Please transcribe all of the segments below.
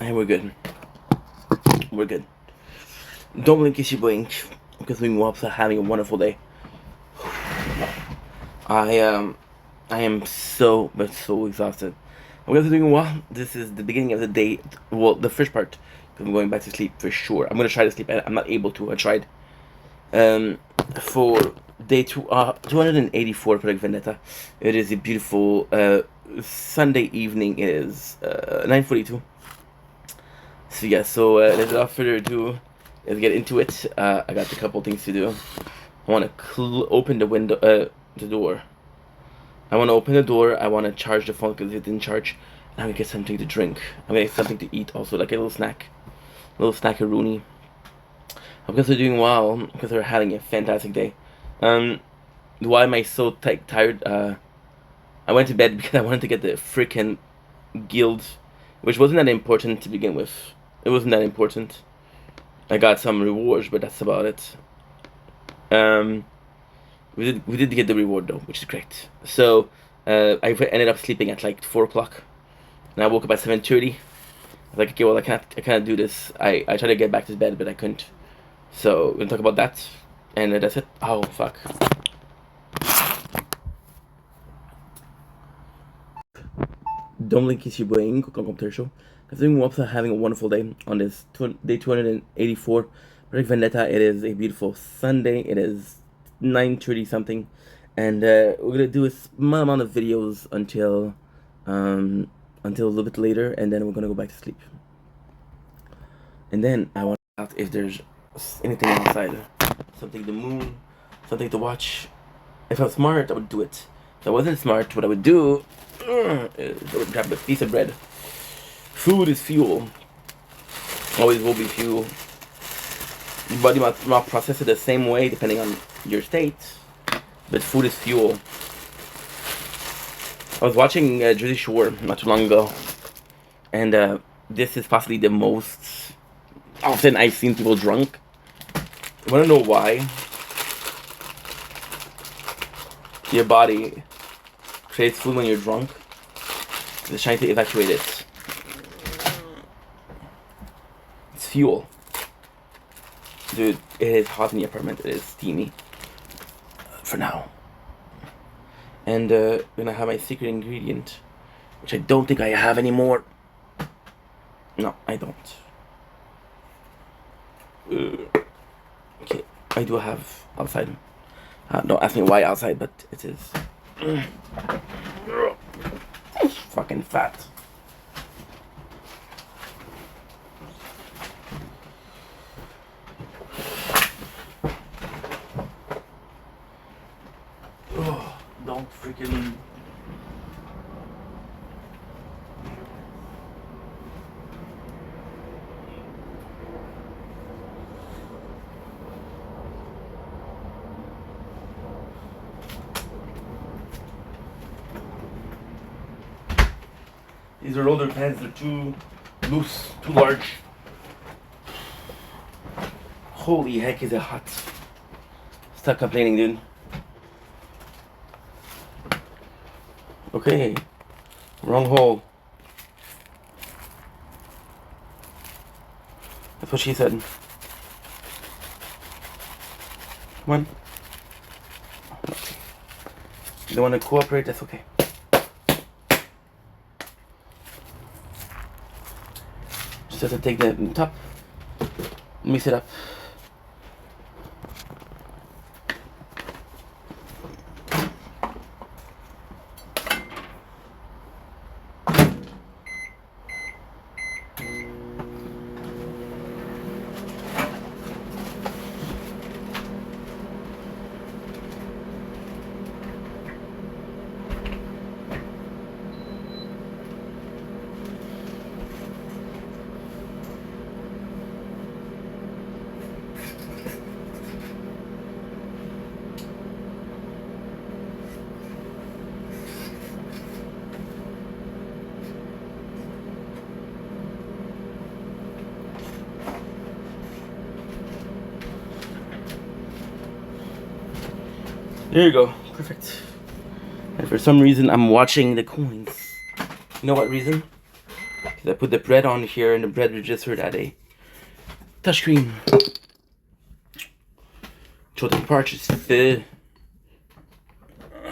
And we're good. We're good. Don't blink, if you blink, because we will be having a wonderful day. I am so exhausted. I'm guys doing well. This is the beginning of the day. Well, the first part. I'm going back to sleep for sure. I'm gonna try to sleep. I'm not able to. I tried. For day 284 Project Vendetta. It is a beautiful Sunday evening. It is 9:42. So yeah. So without further ado, let's get into it. I got a couple things to do. I want to open the window, the door. I want to open the door. I want to charge the phone because it didn't charge. And I'm gonna get something to drink. I'm gonna get something to eat also, like a little snack, snackaroonie. Because they're doing well, because they're having a fantastic day. Why am I so tired? I went to bed because I wanted to get the freaking guild, which wasn't that important to begin with. It wasn't that important. I got some rewards, but that's about it. We did get the reward though, which is great. So I ended up sleeping at like 4 o'clock, and I woke up at 7:30. I was like, okay, well I can't do this. I tried to get back to bed, but I couldn't. So we're gonna talk about that, and that's it. Oh fuck. Don't blink, kiss your brain. Cook on show. Considering we're also having a wonderful day on this day 284 Project Vendetta. It is a beautiful Sunday. It is 9:30 something, and we're gonna do a small amount of videos until a little bit later, and then we're gonna go back to sleep. And then I want to out if there's anything outside, something to moon, something to watch. If I was smart, I would do it. If I wasn't smart, what I would do is I would grab a piece of bread. Food is fuel. Always will be fuel. Your body might not process it the same way depending on your state, but food is fuel. I was watching Jersey Shore not too long ago, and this is possibly the most often I've seen people drunk. I want to know why. Your body creates food when you're drunk. It's trying to evacuate it. It's fuel. Dude, it is hot in the apartment. It is steamy. For now. And gonna have my secret ingredient, which I don't think I have anymore. No, I don't. Okay, I do have outside. Don't ask me why outside, but it is. Fucking fat. Oh, don't freaking. These are older pants, they're too loose, too large. Holy heck, is it hot. Stop complaining, dude. Okay, wrong hole. That's what she said. Come on. You don't want to cooperate, that's okay. Just have to take the top, mix it up. There you go. Perfect. And for some reason, I'm watching the coins. You know what reason? I put the bread on here, and the bread registered at a touchscreen. So the purchase the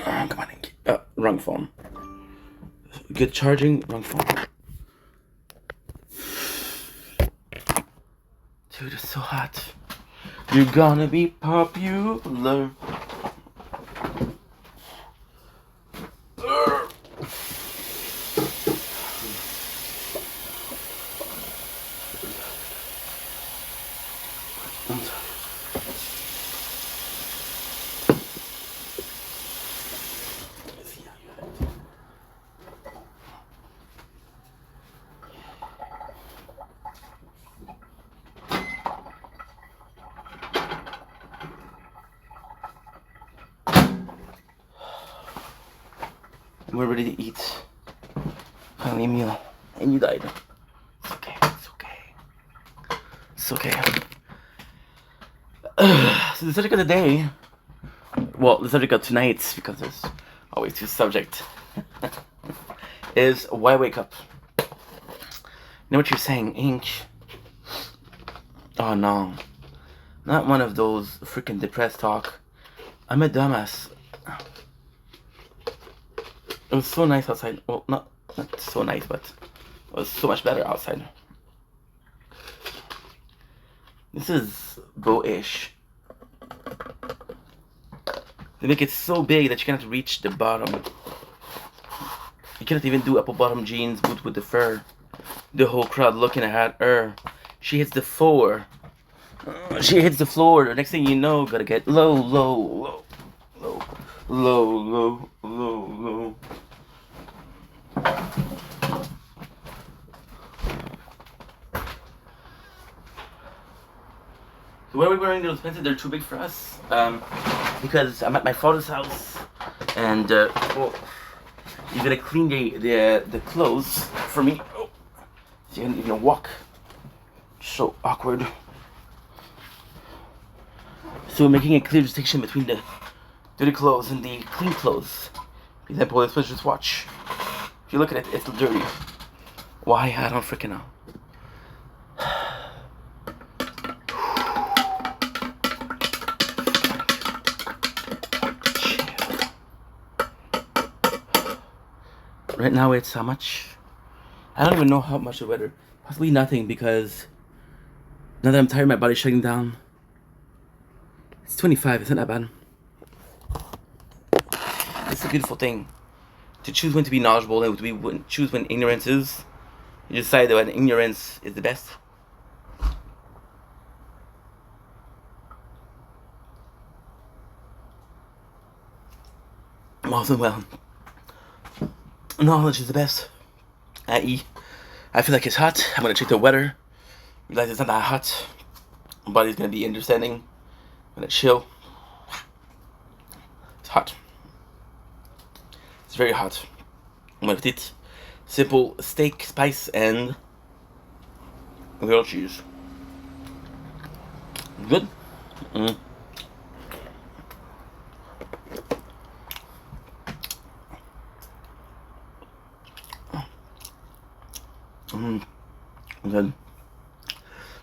come on, wrong phone. Good charging, wrong phone. Dude, it's so hot. You're gonna be popular. We're ready to eat. Finally a meal. And you died. It's okay. It's okay. It's okay. So the subject of the day, well, the subject of tonight, because there's always two subjects, is why wake up? You know what you're saying, Ink? Oh no. Not one of those freaking depressed talk. I'm a dumbass. It was so nice outside. Well, not so nice, but it was so much better outside. This is bow-ish. They make it so big that you cannot reach the bottom. You cannot even do apple bottom jeans, boot with the fur. The whole crowd looking at her. She hits the floor. She hits the floor. The next thing you know, gotta get low, low, low, low, low, low, low, low. So why are we wearing those pants? They're too big for us. Because I'm at my father's house, and well, you're gonna clean the clothes for me. Oh, so you're gonna walk. So awkward. So we're making a clear distinction between the dirty clothes and the clean clothes. For example, let's just watch. If you look at it, it's dirty. Why? I don't freaking know. Right now it's how much? I don't even know how much the weather. Possibly nothing, because now that I'm tired, my body's shutting down. It's 25, it's not that bad. It's a beautiful thing. To choose when to be knowledgeable and to choose when ignorance is. You decide that when ignorance is the best. Also, well, knowledge is the best. I.e., I feel like it's hot. I'm gonna check the weather. Realize it's not that hot. My body's gonna be understanding. I'm gonna chill. It's hot. It's very hot. I'm gonna eat simple steak, spice, and grilled cheese. Good. Good.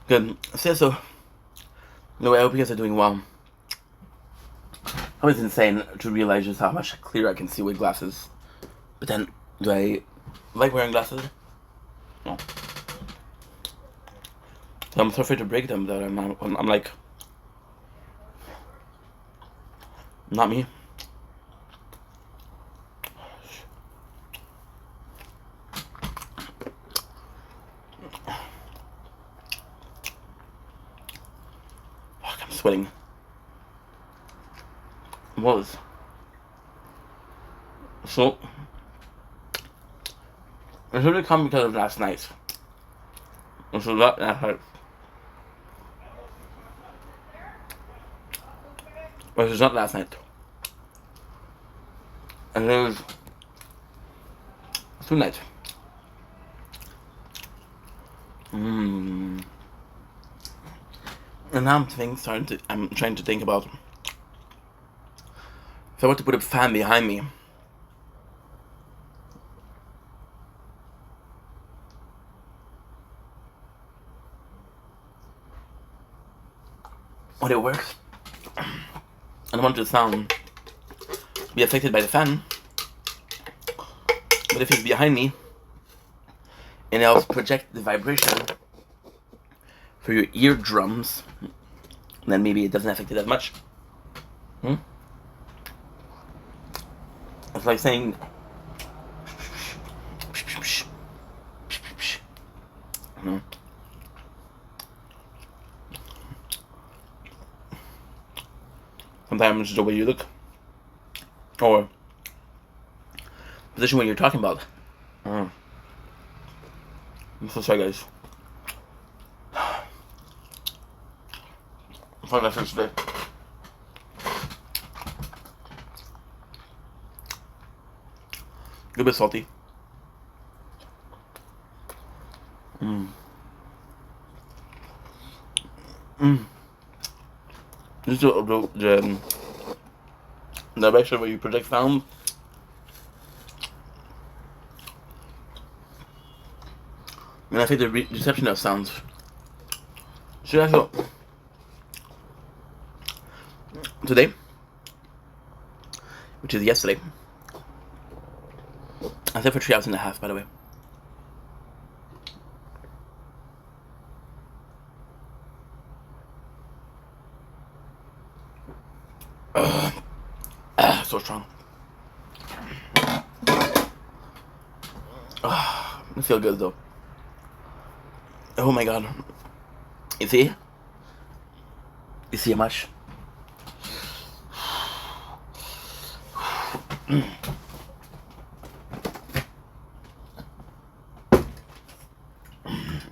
Good. So, no, I hope you guys are doing well. I was insane to realize just how much clearer I can see with glasses. But then, do I like wearing glasses? No. I'm so afraid to break them that I'm like, not me. Fuck, I'm sweating. Was. So, it should have come because of last night. And so that hurt. But it was not last night. And it was tonight. And now I'm trying to think about if I were to put a fan behind me. when it works, I don't want the sound to be affected by the fan. But if it's behind me, and it helps project the vibration for your eardrums, then maybe it doesn't affect it as much. It's like saying, sometimes the way you look, or position when you're talking about. I'm so sorry, guys. Fun message today. A bit salty. Just the direction where you project sound. And I think the reception of sounds. Should I go today, which is yesterday? I slept for 3 hours and a half, by the way. So strong. It feels good though. Oh my god. You see? You see how much?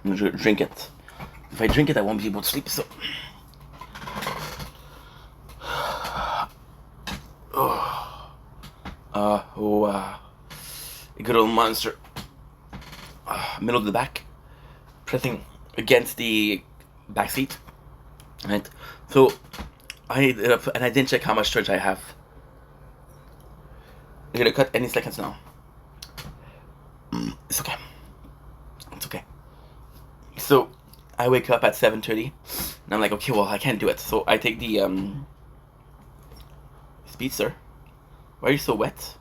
Drink it. If I drink it, I won't be able to sleep, so. A good old monster. Middle of the back. Pressing against the back seat. Right? So, I didn't check how much storage I have. I'm gonna cut any seconds now. It's okay. It's okay. So, I wake up at 7:30, and I'm like, okay, well, I can't do it. So, I take the, Speedster. Why are you so wet?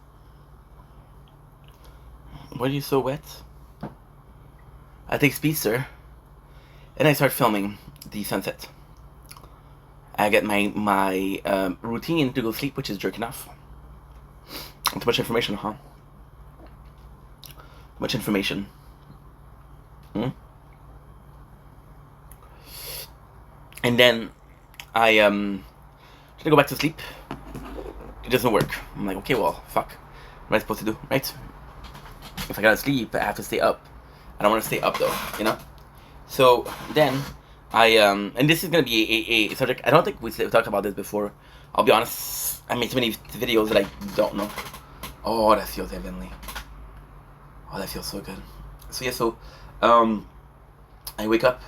Why are you so wet? I take Speedster, and I start filming the sunset. I get my routine to go sleep, which is jerking off. Too much information, huh? Much information. And then I try to go back to sleep. It doesn't work. I'm like, okay, well, fuck. What am I supposed to do, right? If I gotta sleep, I have to stay up. I don't want to stay up though, you know. So then I and this is gonna be a subject. I don't think we talked about this before. I'll be honest. I made so many videos that I don't know. Oh, that feels heavenly. Oh, that feels so good. So yeah, so I wake up.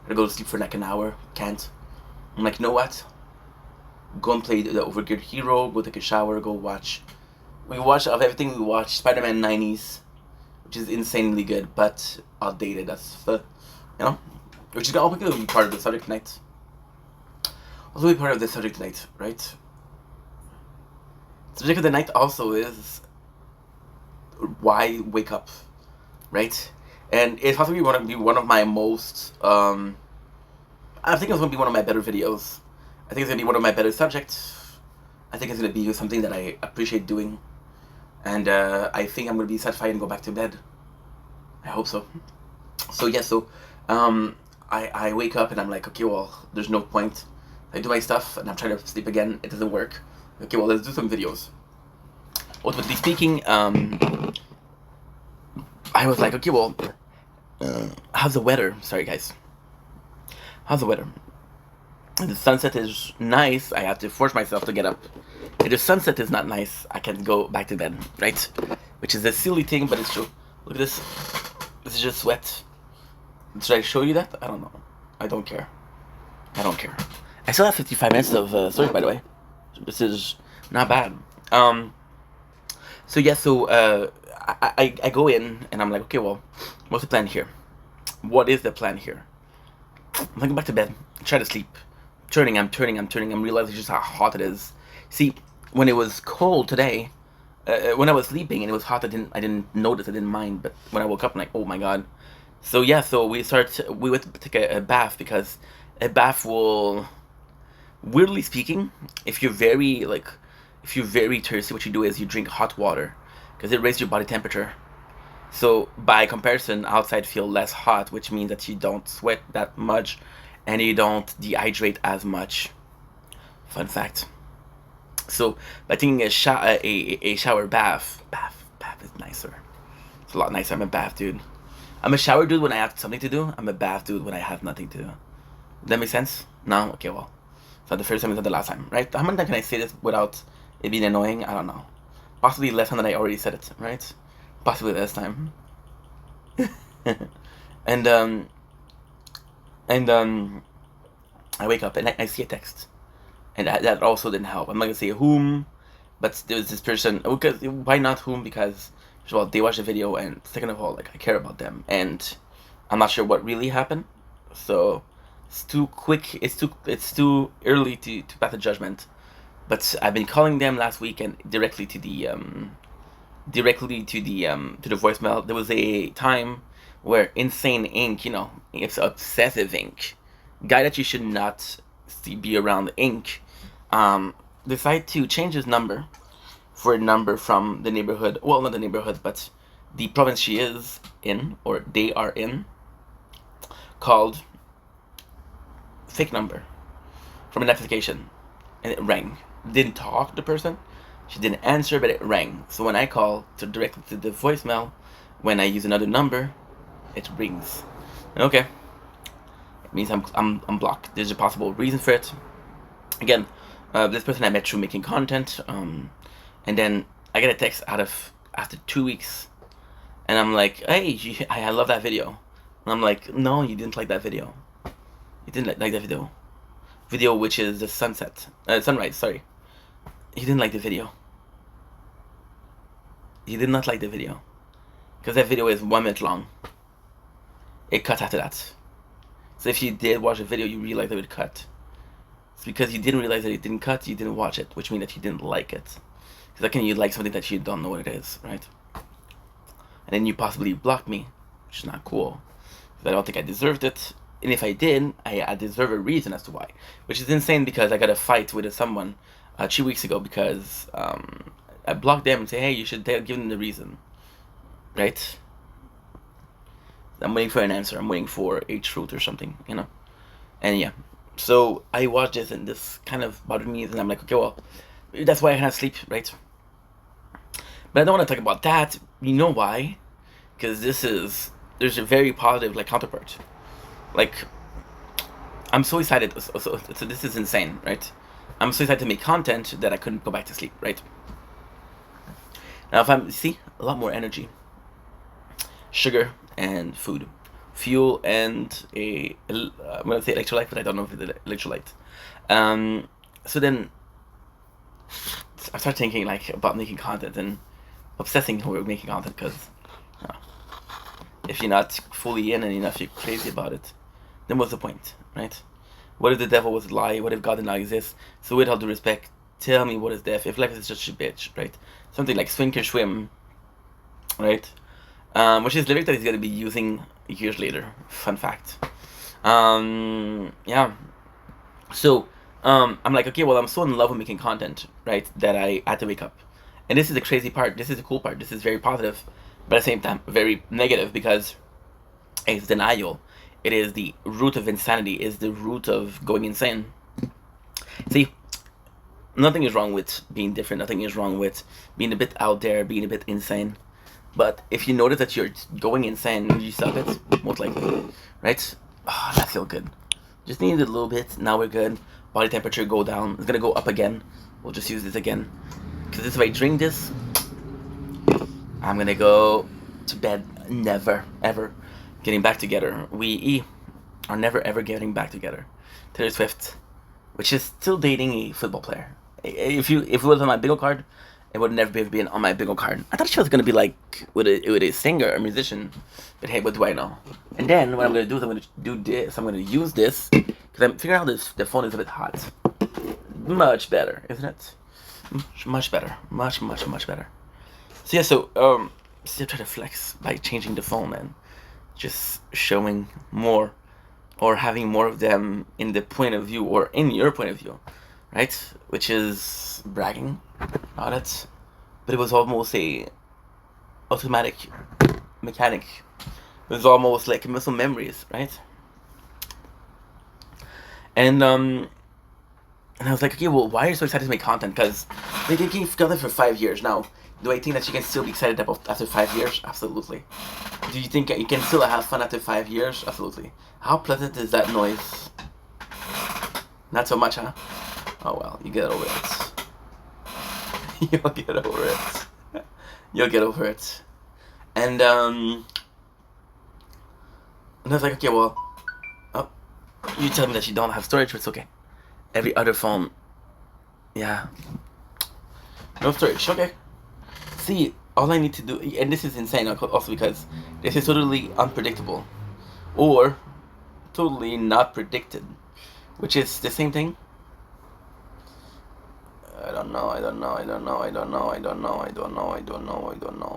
I go to sleep for like an hour. Can't. I'm like, you know what? Go and play the Overgeared Hero. Go take a shower. Go watch. We watch of everything we watch. Spider-Man 90s, which is insanely good, but outdated. That's you know, which is all going to be part of the subject tonight. Also, be part of the subject tonight, right? The subject of the night also is why wake up, right? And it's possibly going to be one of my most. I think it's going to be one of my better videos. I think it's going to be one of my better subjects. I think it's going to be something that I appreciate doing. And I think I'm going to be satisfied and go back to bed. I hope so. So yeah, so I wake up and I'm like, okay, well, there's no point. I do my stuff and I'm trying to sleep again. It doesn't work. Okay, well, let's do some videos. Ultimately speaking, I was like, okay, well, how's the weather? Sorry, guys. How's the weather? The sunset is nice. I have to force myself to get up. If the sunset is not nice, I can go back to bed, right? Which is a silly thing, but it's true. Look at this. This is just sweat. Should I show you that? I don't know. I don't care. I don't care. I still have 55 minutes of storage, by the way. This is not bad. So yeah, so I go in and I'm like, okay, well, what's the plan here? What is the plan here? I'm gonna go back to bed, try to sleep. I'm realizing just how hot it is. See, when it was cold today, when I was sleeping and it was hot, I didn't notice, I didn't mind. But when I woke up, I'm like, oh my god. So yeah, so we went to take a bath because a bath will, weirdly speaking, if you're very thirsty, what you do is you drink hot water because it raises your body temperature. So by comparison, outside feel less hot, which means that you don't sweat that much and you don't dehydrate as much. Fun fact. So by taking a shower bath is nicer. It's a lot nicer. I'm a bath dude. I'm a shower dude when I have something to do. I'm a bath dude when I have nothing to do. Does that make sense? No? Okay, well. It's not the first time, it's not the last time, right? How many times can I say this without it being annoying? I don't know. Possibly less time than I already said it, right? Possibly less time. and I wake up and I see a text. And that also didn't help. I'm not gonna say whom, but there was this person. Because why not whom? Because first of all, they watched the video, and second of all, like, I care about them, and I'm not sure what really happened. So it's too quick. It's too early to pass a judgment. But I've been calling them last week and directly to the voicemail. There was a time where Insane Ink, it's obsessive ink, guy that you should not be around ink, decided to change his number for a number from the neighborhood. Well, not the neighborhood, but the province she is in, or they are in, called fake number from an application, and it rang. Didn't talk to the person. She didn't answer, but it rang. So when I call directly to the voicemail, when I use another number, it rings. Okay, it means I'm blocked. There's a possible reason for it. Again, this person I met through making content, and then I get a text after 2 weeks, and I'm like, hey, I love that video, and I'm like, no, you didn't like that video. You didn't like that video, which is the sunrise. Sorry, you didn't like the video. You did not like the video, because that video is 1 minute long. It cut after that. So if you did watch the video, you realize that it cut. It's because you didn't realize that it didn't cut, you didn't watch it, which means that you didn't like it. Because how can you like something that you don't know what it is, right? And then you possibly blocked me, which is not cool. Because I don't think I deserved it. And if I did, I deserve a reason as to why. Which is insane because I got a fight with someone 2 weeks ago because I blocked them and say, hey, you should give them the reason. Right? I'm waiting for an answer. I'm waiting for a truth or something, And yeah. So I watched this and this kind of bothered me, and I'm like, okay, well, that's why I cannot sleep, right? But I don't want to talk about that. You know why? Because there's a very positive counterpart. I'm so excited. So this is insane, right? I'm so excited to make content that I couldn't go back to sleep, right? Now, if a lot more energy, sugar and food, fuel and I'm gonna say electrolyte, but I don't know if it's electrolyte. So then I start thinking about making content and obsessing over making content because if you're not fully in and enough, you're crazy about it, then what's the point, right? What if the devil was a lie? What if God did not exist? So with all due respect, tell me what is death if life is just a bitch, right? Something like swim or swim, right? Which is lyric that he's gonna be using years later. Fun fact. Yeah. So I'm like, okay, well, I'm so in love with making content, right, that I had to wake up. And this is the crazy part. This is the cool part. This is very positive, but at the same time very negative because it's denial. It is the root of insanity. Is the root of going insane. See, nothing is wrong with being different. Nothing is wrong with being a bit out there, being a bit insane. But if you notice that you're going insane, you stop it, most likely, right? Oh, that feels good. Just needed a little bit. Now we're good. Body temperature go down. It's gonna go up again. We'll just use this again. Because if I drink this, I'm gonna go to bed. Never, ever getting back together. We are never, ever getting back together. Taylor Swift, which is still dating a football player. If it was on my bingo card, It would never have been on my bingo card. I thought she was gonna be like with a singer, a musician. But hey, what do I know? And then what I'm gonna do is I'm gonna do this. I'm gonna use this because I'm figuring out the phone is a bit hot. Much better, isn't it? Much better. Much better. So yeah, still try to flex by changing the phone and just showing more or having more of them in the point of view or in your point of view, right? Which is bragging about it, but it was almost a automatic mechanic. It was almost like muscle memories, right? And I was like, okay, well, why are you so excited to make content? Because they've been together for 5 years now. Do I think that you can still be excited about after 5 years? Absolutely. Do you think you can still have fun after 5 years? Absolutely. How pleasant is that noise? Not so much, huh? Oh well, you get over it. You'll get over it. You'll get over it. And I was like, okay, well, oh, you tell me that you don't have storage, but it's okay. Every other phone, yeah, no storage. Okay. See, all I need to do, and this is insane also because this is totally unpredictable, or totally not predicted, which is the same thing. I don't know.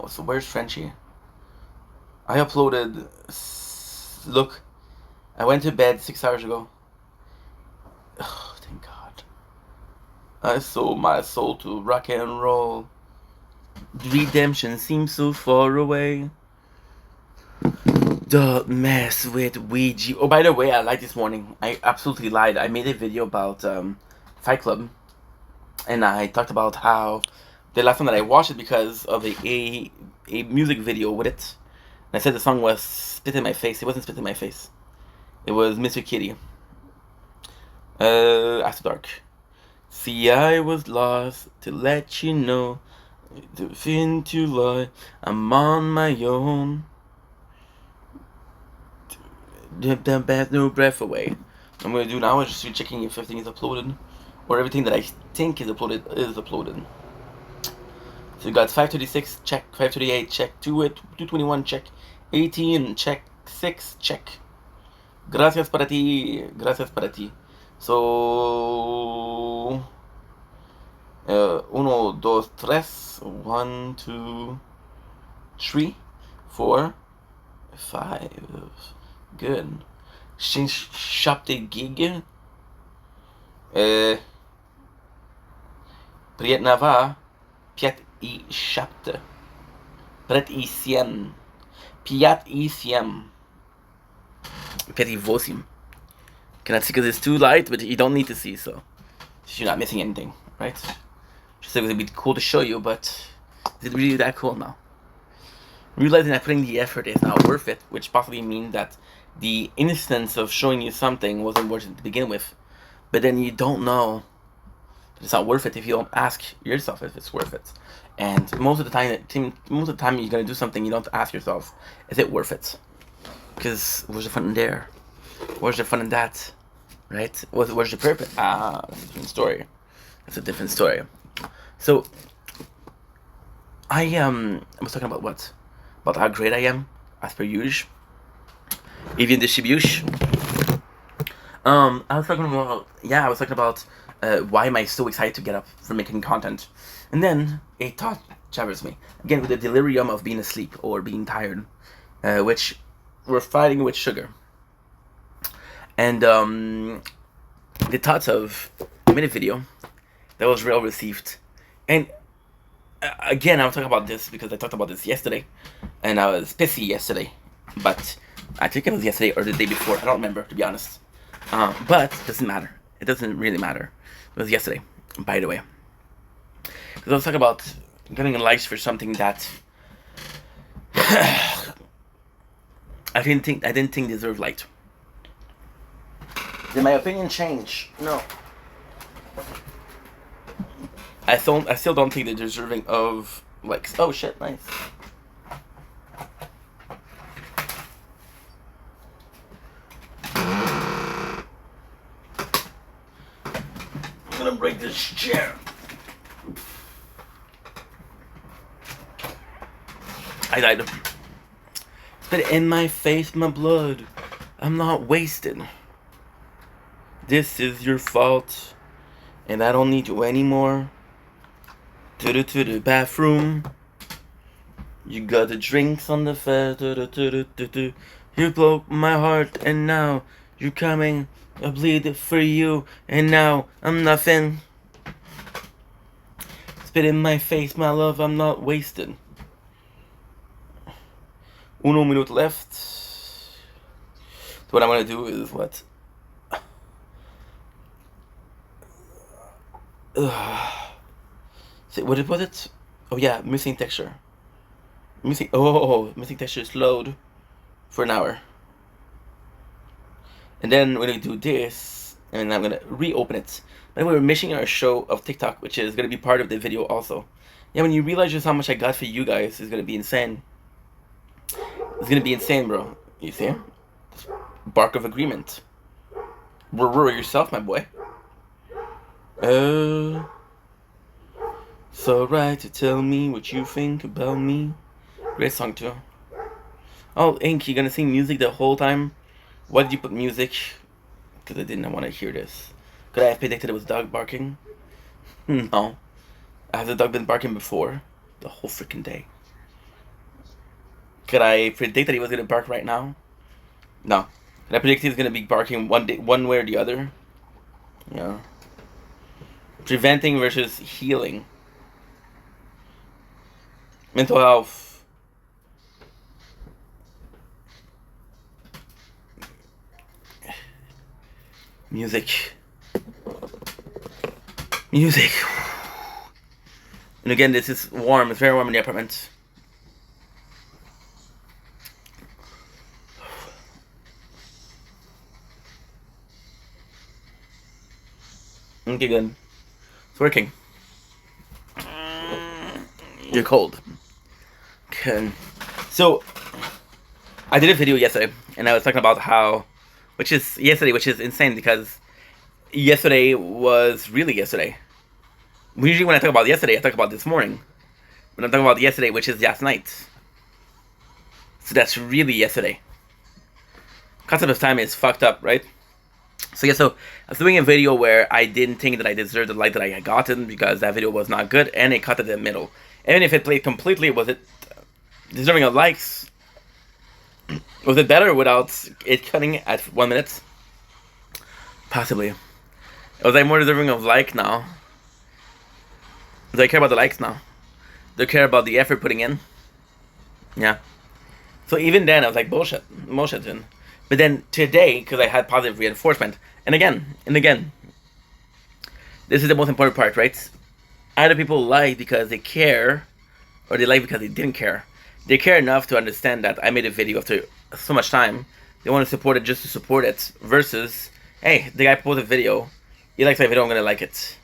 So where's Frenchie? I uploaded. Look, I went to bed 6 hours ago. Oh, thank God. I sold my soul to rock and roll. Redemption seems so far away. Don't mess with Ouija. Oh, by the way, I lied this morning. I absolutely lied. I made a video about Fight Club. And I talked about how the last time that I watched it because of a music video with it. And I said the song was Spit in My Face. It wasn't Spit in My Face. It was Mr. Kitty. After Dark. See, I was lost to let you know. The fin to lie. I'm on my own. The best no breath away. What I'm gonna do now is just be checking if everything is uploaded. Or everything that I think is uploaded. So we got 536, check. 538, check. 221, check. 18, check. 6, check. Gracias para ti. So, 1, 2, 3. 1, 2, 3, 4, 5. Good. Shop the gig. Приятного, пять и шапта. Пять и семь. Пять и семь. Пять и восемь. Cannot see because it's too light, but you don't need to see, so you're not missing anything, right? Just it would be cool to show you, but is it really that cool now? Realizing that putting the effort is not worth it, which possibly means that the instance of showing you something wasn't worth it to begin with, but then you don't know that it's not worth it if you don't ask yourself if it's worth it. And most of the time you're gonna do something, you don't ask yourself, is it worth it? Because where's the fun in there? Where's the fun in that? Right? Where's the purpose? That's a different story. That's a different story. So I was talking about what? About how great I am, as per usual. Even distribution. I was talking about why am I so excited to get up for making content, and then a thought traversed me again with the delirium of being asleep or being tired, which we're fighting with sugar, and the thoughts of a minute video that was well received, and again I'm talking about this because I talked about this yesterday, and I was pissy yesterday, but I think it was yesterday or the day before. I don't remember, to be honest. But it doesn't matter. It doesn't really matter. It was yesterday, by the way. Because I was talking about getting likes for something that I didn't think deserved liked. Did my opinion change? No. I still don't think they're deserving of likes. Oh shit, nice. I'm gonna break this chair. I died. Spit in my face, my blood. I'm not wasted. This is your fault, and I don't need you anymore. To the bathroom. You got the drinks on the fed. You broke my heart, and now you're coming. I bleed for you, and now I'm nothing. Spit in my face, my love. I'm not wasted. 1 minute left. So what I'm gonna do is what? See, what was it? Oh yeah, missing texture. Missing texture is load for an hour. And then we're gonna do this, and I'm gonna reopen it. But we're missing our show of TikTok, which is gonna be part of the video also. Yeah, when you realize just how much I got for you guys, it's gonna be insane. It's gonna be insane, bro. You see? Bark of agreement. Roar yourself, my boy. So right to tell me what you think about me. Great song too. Oh, Ink, you gonna sing music the whole time? Why did you put music? Because I didn't want to hear this. Could I have predicted it was dog barking? No. Has the dog been barking before? The whole freaking day. Could I predict that he was gonna bark right now? No. Could I predict he's gonna be barking one way or the other? Yeah. Preventing versus healing. Mental health. Music. And again, this is warm. It's very warm in the apartment. Okay, good. It's working. You're cold. Okay. So, I did a video yesterday, and I was talking about how, which is insane because yesterday was really yesterday. Usually when I talk about yesterday, I talk about this morning. When I'm talking about yesterday, which is last night. So that's really yesterday. Concept of time is fucked up, right? So yeah, so I was doing a video where I didn't think that I deserved the like that I had gotten because that video was not good, and it cut it in the middle. Even if it played completely, was it deserving of likes? Was it better without it cutting at 1 minute? Possibly. Was I more deserving of like now? Do I care about the likes now? Do I care about the effort putting in? Yeah. So even then, I was like, bullshit. Then. But then today, because I had positive reinforcement, and again, this is the most important part, right? Either people like because they care, or they like because they didn't care. They care enough to understand that I made a video after so much time. They want to support it just to support it, versus, hey, the guy posted a video, he likes my video, I'm gonna like it.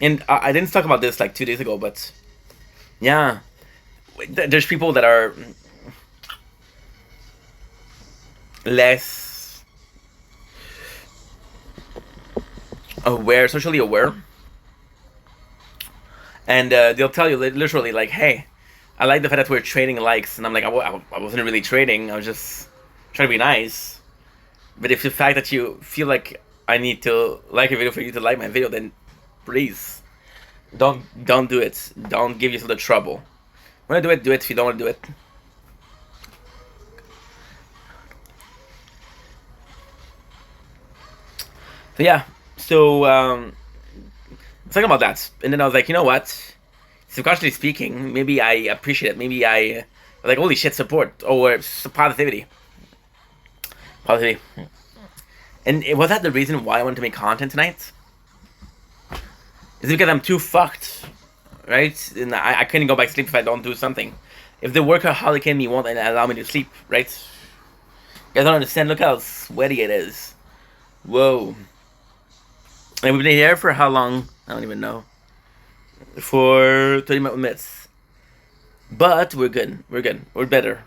And I didn't talk about this like 2 days ago, but yeah, there's people that are less aware, socially aware, and they'll tell you literally like, hey, I like the fact that we're trading likes, and I'm like, I wasn't really trading, I was just trying to be nice. But if the fact that you feel like I need to like a video for you to like my video, then please don't do it. Don't give yourself the trouble. When I do it, if you don't want to do it. So yeah, so I was talking about that, and then I was like, you know what? Subconsciously speaking, maybe I appreciate it. Maybe I like, holy shit, support or positivity. And was that the reason why I wanted to make content tonight? Is it because I'm too fucked, right? And I couldn't go back to sleep if I don't do something. If the workaholic in me won't allow me to sleep, right? You guys don't understand. Look how sweaty it is. Whoa. And we've been here for how long? I don't even know. For 30 minutes. But we're good. We're better.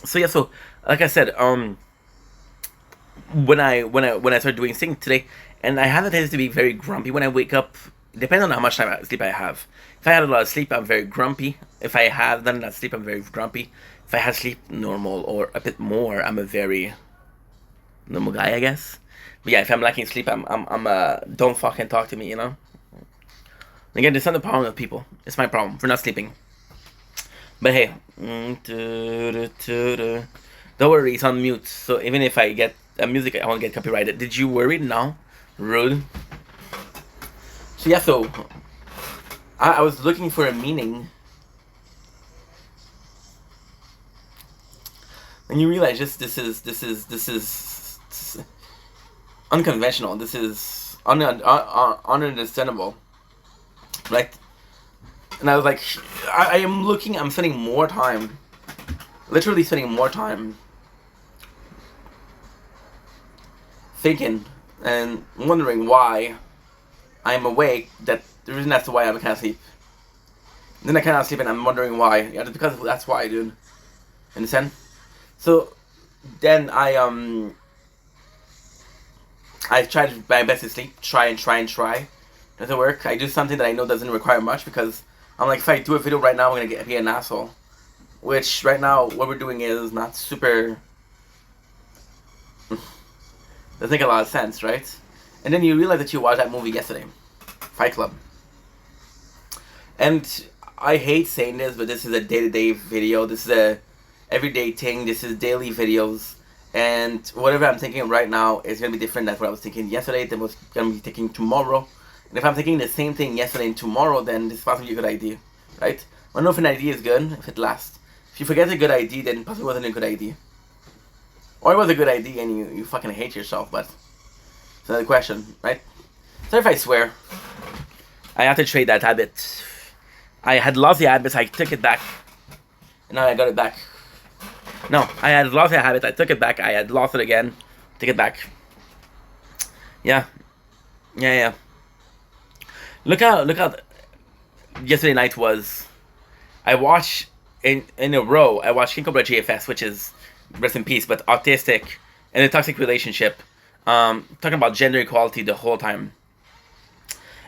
So yeah, so like I said, when I started doing things today, and I have a tendency to be very grumpy when I wake up, depends on how much time sleep I have. If I had a lot of sleep, I'm very grumpy. If I have done enough sleep, I'm very grumpy. If I had sleep normal or a bit more, I'm a very normal guy, I guess. But yeah, if I'm lacking sleep, I'm don't fucking talk to me, you know? Again, this is not the problem with people. It's my problem for not sleeping. But hey, don't worry, it's on mute. So even if I get music, I won't get copyrighted. Did you worry? No. Rude. So yeah, so I was looking for a meaning. And you realize just this is unconventional. This is ununderstandable, right? And I was like, I'm spending more time, literally spending more time thinking and wondering why I'm awake. That the reason that's why I can't sleep. And then I cannot sleep and I'm wondering why. Yeah, that's because that's why, dude. Understand? So then I tried my best to sleep, try. Doesn't work. I do something that I know doesn't require much because I'm like, if I do a video right now, I'm gonna be an asshole. Which right now, what we're doing is not super. Doesn't make a lot of sense, right? And then you realize that you watched that movie yesterday, Fight Club. And I hate saying this, but this is a day-to-day video. This is a everyday thing. This is daily videos. And whatever I'm thinking right now is going to be different than what I was thinking yesterday, than what I was going to be thinking tomorrow. And if I'm thinking the same thing yesterday and tomorrow, then this is possibly a good idea, right? I don't know if an idea is good, if it lasts. If you forget a good idea, then it possibly wasn't a good idea. Or it was a good idea and you fucking hate yourself, but it's another question, right? So if I swear, I have to trade that habit. I had lost the habit, I took it back. And now I got it back. No, I had lost the habit, I took it back, I had lost it again, take it back. Yeah. Look how yesterday night was. I watched in a row, I watched King Cobra JFS, which is, rest in peace, but autistic and a toxic relationship. Talking about gender equality the whole time.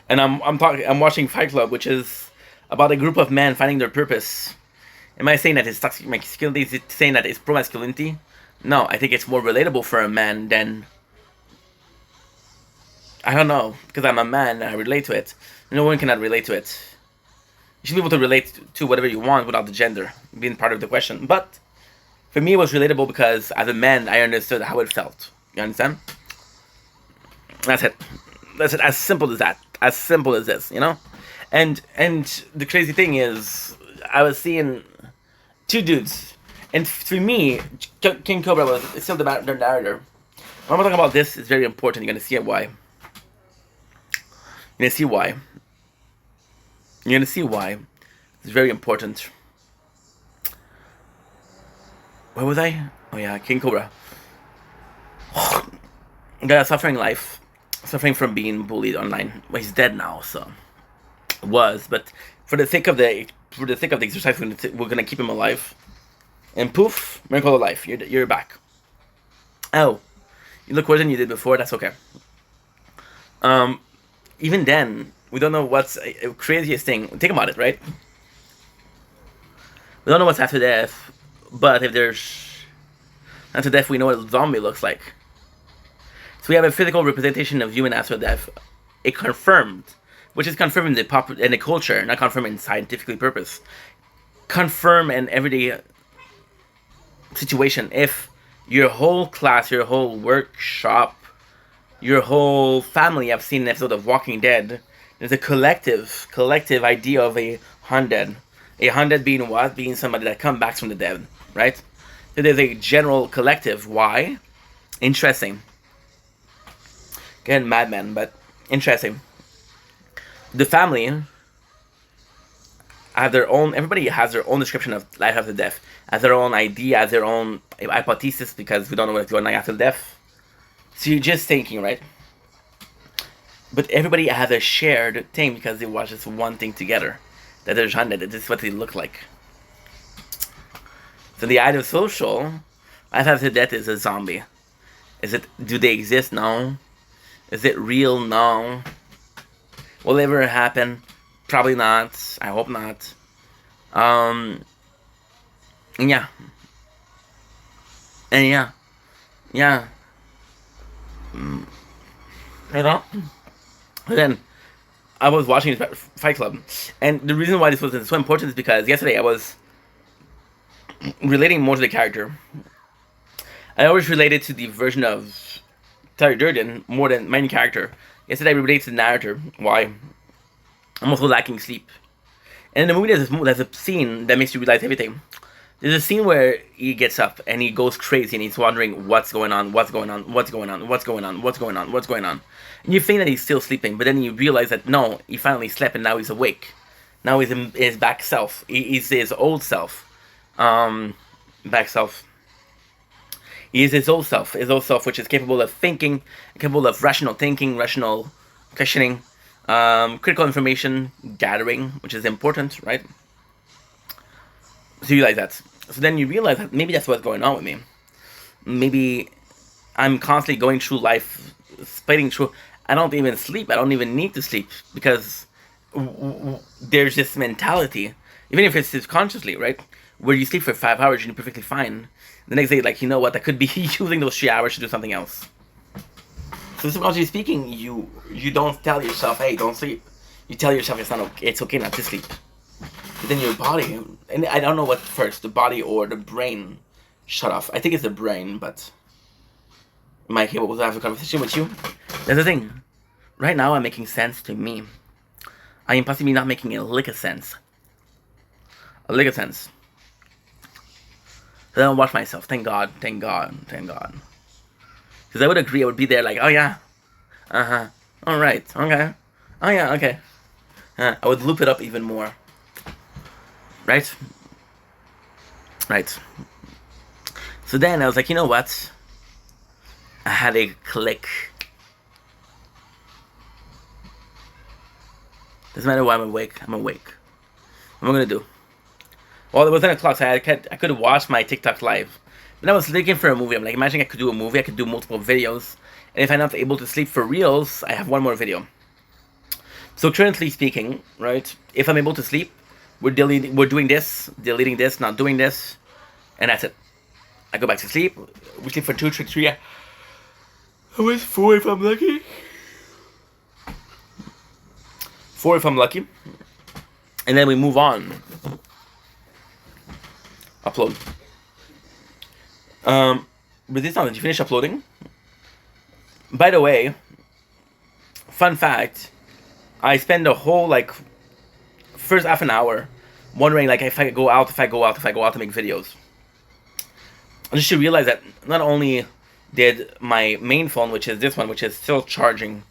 And I'm watching Fight Club, which is about a group of men finding their purpose. Am I saying that it's toxic masculinity? Is it saying that it's pro-masculinity? No, I think it's more relatable for a man than... I don't know, because I'm a man and I relate to it. No one cannot relate to it. You should be able to relate to whatever you want without the gender being part of the question. But for me, it was relatable because as a man, I understood how it felt. You understand? That's it. That's it. As simple as that. As simple as this, you know? And the crazy thing is, I was seeing two dudes. And for me, King Cobra was still the narrator. When I'm talking about this, it's very important. You're going to see why. You're going to see why. You're going to see why. It's very important. Where was I? Oh yeah, King Cobra. Guy suffering life. Suffering from being bullied online. Well, he's dead now, so... Was, but for the sake of the exercise, we're gonna keep him alive. And poof, miracle of life. You're back. Oh, you look worse than you did before. That's okay. Even then, we don't know what's the craziest thing. Think about it, right? We don't know what's after death, but if there's after death, we know what a zombie looks like. So we have a physical representation of human after death. It confirmed, which is confirmed in the culture, not confirmed in scientifically purpose. Confirm in everyday situation. If your whole class, your whole workshop, your whole family, I've seen an episode of Walking Dead, there's a collective idea of a undead. A undead being what? Being somebody that comes back from the dead, right? So there's a general collective. Why? Interesting. Again, madman, but interesting. The family have their own, everybody has their own description of life after death, has their own idea, has their own hypothesis, because we don't know what's going on after death. So you're just thinking, right? But everybody has a shared thing because they watch this one thing together. That they're trying to, this is what they look like. So the idea of social, life after death is a zombie. Do they exist? No. Is it real? No. Will it ever happen? Probably not. I hope not. And yeah. And yeah. Yeah. You know? And then I was watching Fight Club. And the reason why this was so important is because yesterday I was relating more to the character. I always related to the version of Tyler Durden more than main character. Yesterday I related to the narrator. Why? I'm also lacking sleep. And in the movie there's a scene that makes you realize everything. There's a scene where he gets up and he goes crazy and he's wondering what's going on, what's going on, what's going on, what's going on, what's going on, what's going on. And you think that he's still sleeping, but then you realize that no, he finally slept and now he's awake. Now he's in his back self. He's his old self. Back self. He is his old self which is capable of thinking, capable of rational thinking, rational questioning, critical information gathering, which is important, right? So you realize that. So then you realize that maybe that's what's going on with me. Maybe I'm constantly going through life, splitting through. I don't even sleep. I don't even need to sleep because there's this mentality, even if it's subconsciously, right? Where you sleep for 5 hours and you're perfectly fine. The next day, like, you know what? I could be using those 3 hours to do something else. So subconsciously speaking, you don't tell yourself, hey, don't sleep. You tell yourself it's not okay. It's okay not to sleep. But then your body, and I don't know what first, the body or the brain, shut off. I think it's the brain, but am I capable to have a conversation with you? That's the thing. Right now, I'm making sense to me. I am possibly not making a lick of sense. A lick of sense. So I don't watch myself. Thank God. Thank God. Thank God. Because I would agree. I would be there like, oh yeah. Uh-huh. Alright. Okay. Oh yeah. Okay. I would loop it up even more. Right? Right. So then I was like, you know what? I had a click. Doesn't matter why I'm awake. I'm awake. What am I gonna do? Well, it was 10 o'clock, so I could watch my TikTok live. But I was looking for a movie. I'm like, imagine I could do a movie. I could do multiple videos. And if I'm not able to sleep for reals, I have one more video. So currently speaking, right, if I'm able to sleep, we're doing this, deleting this, not doing this, and that's it. I go back to sleep. We sleep for 2, 3 hours. 4 if I'm lucky. 4 if I'm lucky. And then we move on. Upload. But this time, did you finish uploading? By the way, fun fact, I spend the whole, like, first half an hour wondering, like, if I go out to make videos. I just should realize that not only did my main phone, which is this one, which is still charging,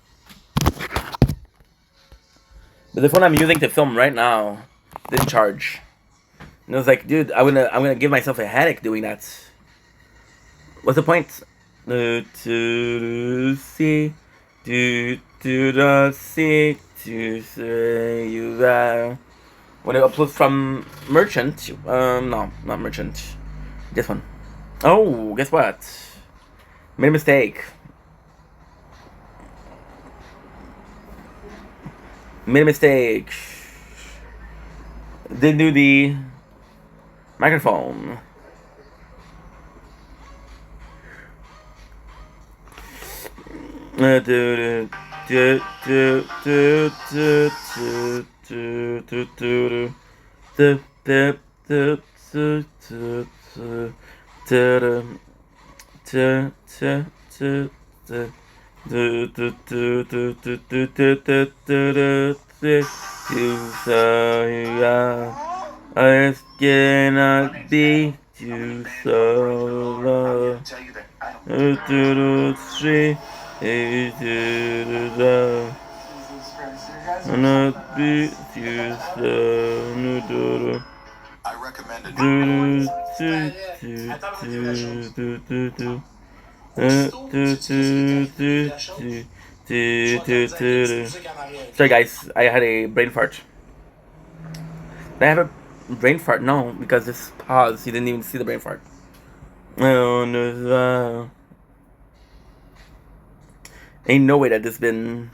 but the phone I'm using to film right now didn't charge. And I was like, dude, I'm gonna give myself a headache doing that. What's the point? To see, to see, to say you there. When I upload from Merchant, no, not Merchant. This one. Oh, guess what? Made a mistake. Made a mistake. Didn't do the microphone. I cannot be too solo. Not be too solo. I recommend Sorry guys, I had a brain fart. Did I have a brain fart? No, because this pause, you didn't even see the brain fart. Oh no. Ain't no way that this been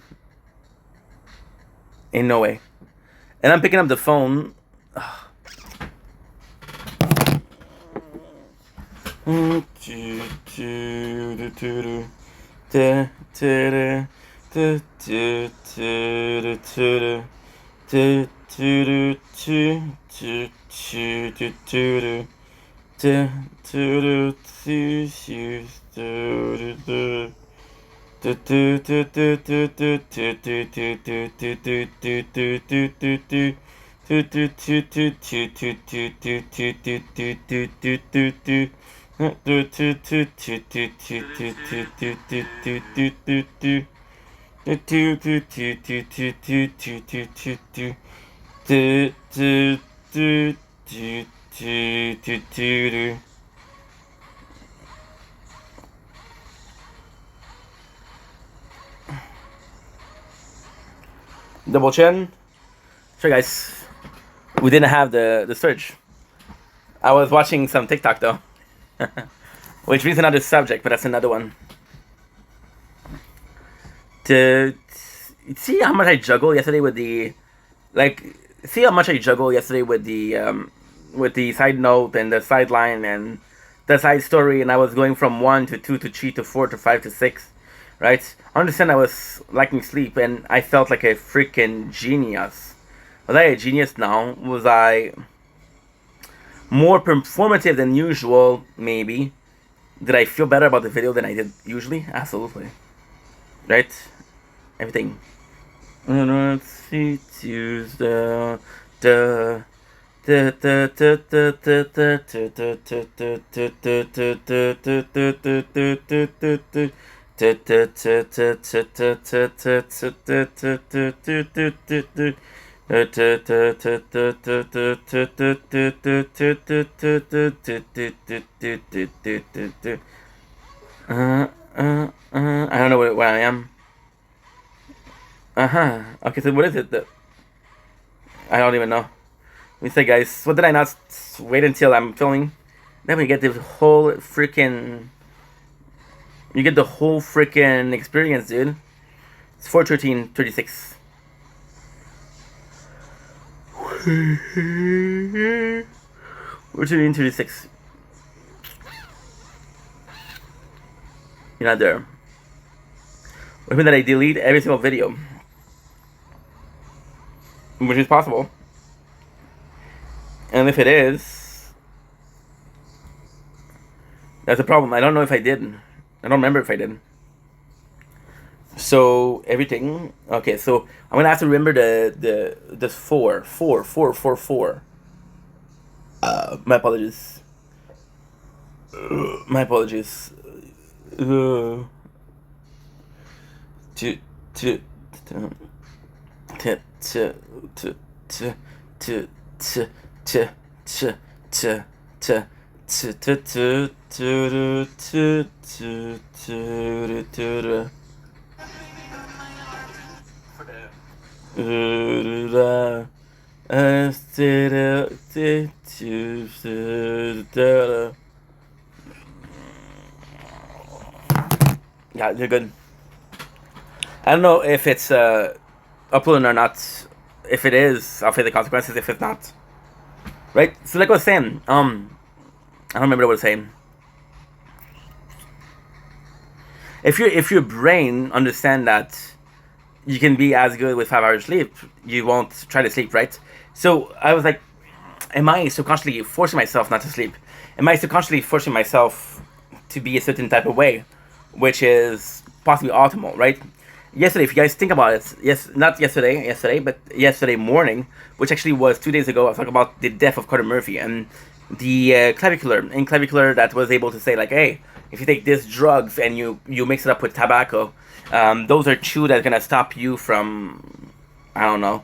Ain't no way. And I'm picking up the phone. Double chin. Sure, guys. We didn't have the surge. I was watching some TikTok though, which brings another subject, but that's another one. To see how much I juggled yesterday with the, see how much I juggled yesterday with the side note and the sideline and the side story, and I was going from 1 to 2 to 3 to 4 to 5 to 6, right? I understand I was lacking sleep, and I felt like a freaking genius. Was I a genius now? Was I more performative than usual? Maybe. Did I feel better about the video than I did usually? Absolutely. Right? Everything. Let's see, Tuesday. I don't know where I am. Okay, so what is it that I don't even know. Let me say, guys, what did I not wait until I'm filming? Then we get the whole freaking. You get the whole freaking experience, dude. It's 4:13:36. 4:13:36. You're not there. Which means that I delete every single video. Which is possible. And if it is, that's a problem. I don't know if I did. I don't remember if I did. So everything. Okay, so I'm gonna have to remember the four. My apologies. My apologies. Yeah, you're good. I don't know if it's uploading or not. If it is, I'll face the consequences. If it's not, right? So like I was saying, I don't remember what I was saying. If your brain understand that you can be as good with 5 hours sleep, you won't try to sleep, right? So I was like, am I subconsciously forcing myself not to sleep? Am I subconsciously forcing myself to be a certain type of way, which is possibly optimal, right? Yesterday, if you guys think about it, not yesterday, but yesterday morning, which actually was 2 days ago, I was talking about the death of Carter Murphy and the clavicular that was able to say like, hey, if you take this drugs and you mix it up with tobacco, those are two that's gonna stop you from, I don't know,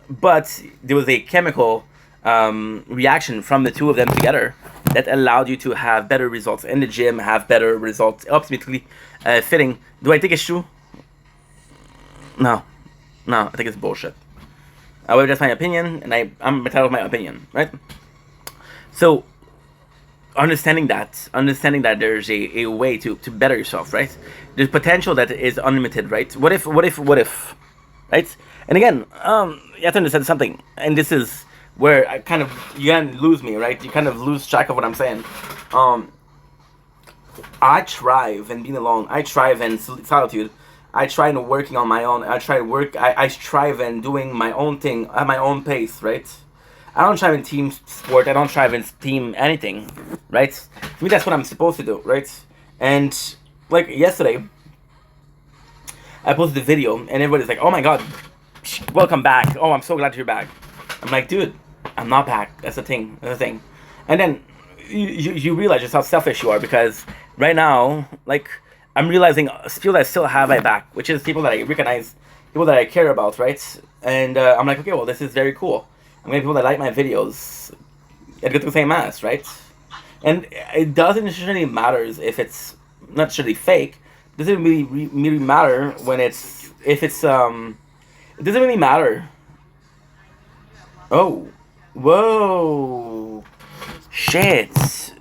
but there was a chemical reaction from the two of them together that allowed you to have better results in the gym, have better results ultimately fitting. Do I think it's true? No, I think it's bullshit. However, that's my opinion, and I'm entitled to my opinion, right? So, understanding that there's a way to better yourself, right? There's potential that is unlimited, right? What if right? And again, you have to understand something, and this is where I kind of you kind of lose me, right? You kind of lose track of what I'm saying. I thrive in being alone. I thrive in solitude. I try in working on my own. I try to work. I strive in doing my own thing at my own pace, right? I don't thrive in team sport. I don't thrive in team anything, right? For me, that's what I'm supposed to do, right? And like yesterday, I posted a video, and everybody's like, "Oh my god, welcome back! Oh, I'm so glad you're back." I'm like, dude, I'm not back. That's the thing. That's the thing. And then you realize just how selfish you are, because right now, like, I'm realizing people that still have my back, which is people that I recognize, people that I care about, right? And I'm like, okay, well, this is very cool. I'm getting people that like my videos and get the same ass, right? And it doesn't necessarily matters if it's not necessarily fake. It doesn't really matter when it's if it's it doesn't really matter. Oh, whoa, shit,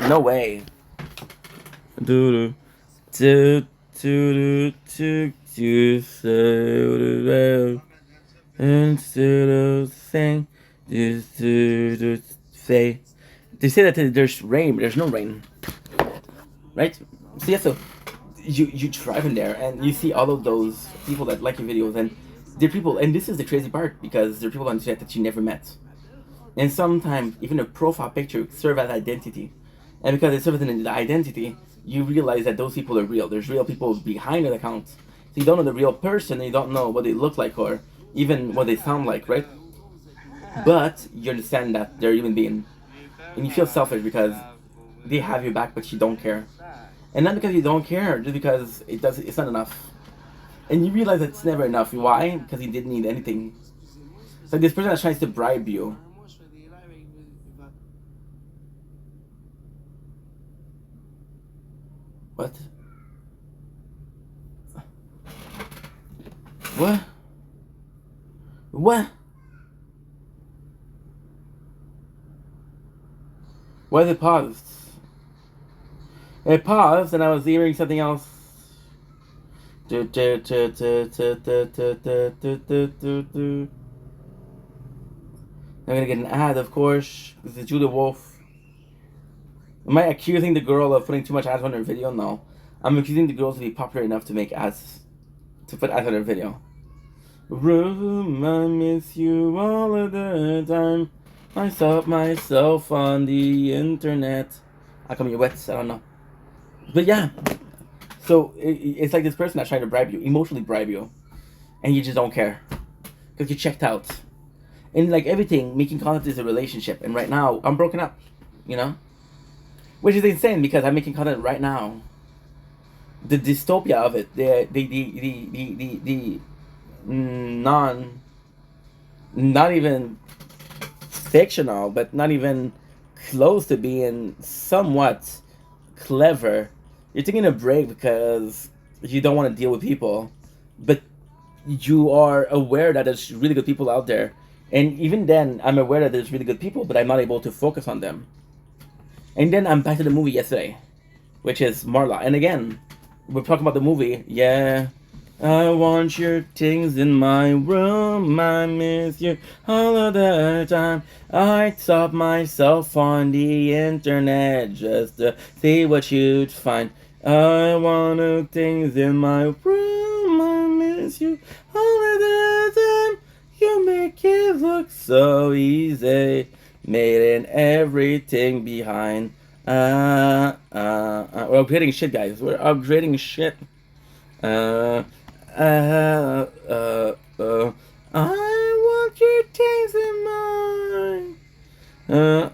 no way. Do do do do do do instead of saying do say. They say that there's rain, but there's no rain, right? So yeah, so you drive in there and you see all of those people that like your videos, and they're people, and this is the crazy part, because they're people on the internet that you never met, and sometimes even a profile picture serve as identity, and because it serves as an identity, you realize that those people are real. There's real people behind an account, so you don't know the real person, and you don't know what they look like or even what they sound like, right? But you understand that they're a human being, and you feel selfish because they have your back, but you don't care. And not because you don't care, just because it's not enough. And you realize it's never enough. Why? Because you didn't need anything. It's like this person that tries to bribe you. What? What? What? Why is it paused? It paused and I was hearing something else. I'm gonna get an ad, of course. This is Julia Wolf. Am I accusing the girl of putting too much ads on her video? No. I'm accusing the girl to be popular enough to make ads, to put ads on her video. Room, I miss you all of the time. I saw myself on the internet. How come you're wet? I don't know. But yeah. So it's like this person that's trying to bribe you, emotionally bribe you, and you just don't care because you checked out. And like everything, making content is a relationship. And right now, I'm broken up, you know, which is insane because I'm making content right now. The dystopia of it, the not even fictional, but not even close to being somewhat clever. You're taking a break because you don't want to deal with people, but you are aware that there's really good people out there. And even then, I'm aware that there's really good people, but I'm not able to focus on them. And then I'm back to the movie yesterday, which is Marla. And again, we're talking about the movie. Yeah. I want your things in my room. I miss you all of the time. I taught myself on the internet just to see what you'd find. I want things in my room. I miss you all of the time. You make it look so easy. Made in everything behind. We're upgrading shit, guys. We're upgrading shit. I want your things in mine. I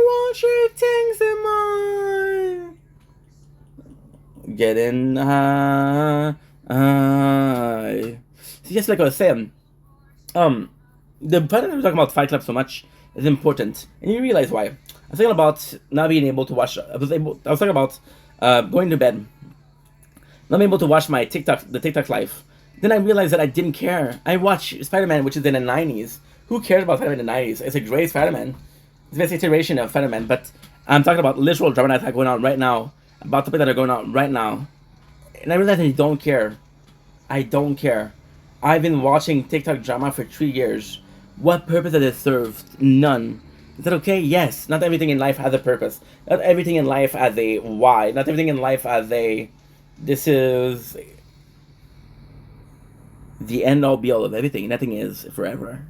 want your things in mine. Getting high. See, just like I was saying, the part that we're talking about Fight Club so much is important, and you realize why. I was thinking about not being able to watch. I was talking about going to bed, not being able to watch my the TikTok live. Then I realized that I didn't care. I watched Spider-Man, which is in the 90s. Who cares about Spider-Man in the 90s? It's a great Spider-Man. It's the best iteration of Spider-Man, but I'm talking about literal drama that are going on right now. About topics that are going on right now. And I realize I don't care. I don't care. I've been watching TikTok drama for 3 years. What purpose does it serve? None. Is that okay? Yes. Not everything in life has a purpose. Not everything in life has a why. Not everything in life has a... This is... the end all be all of everything. Nothing is forever.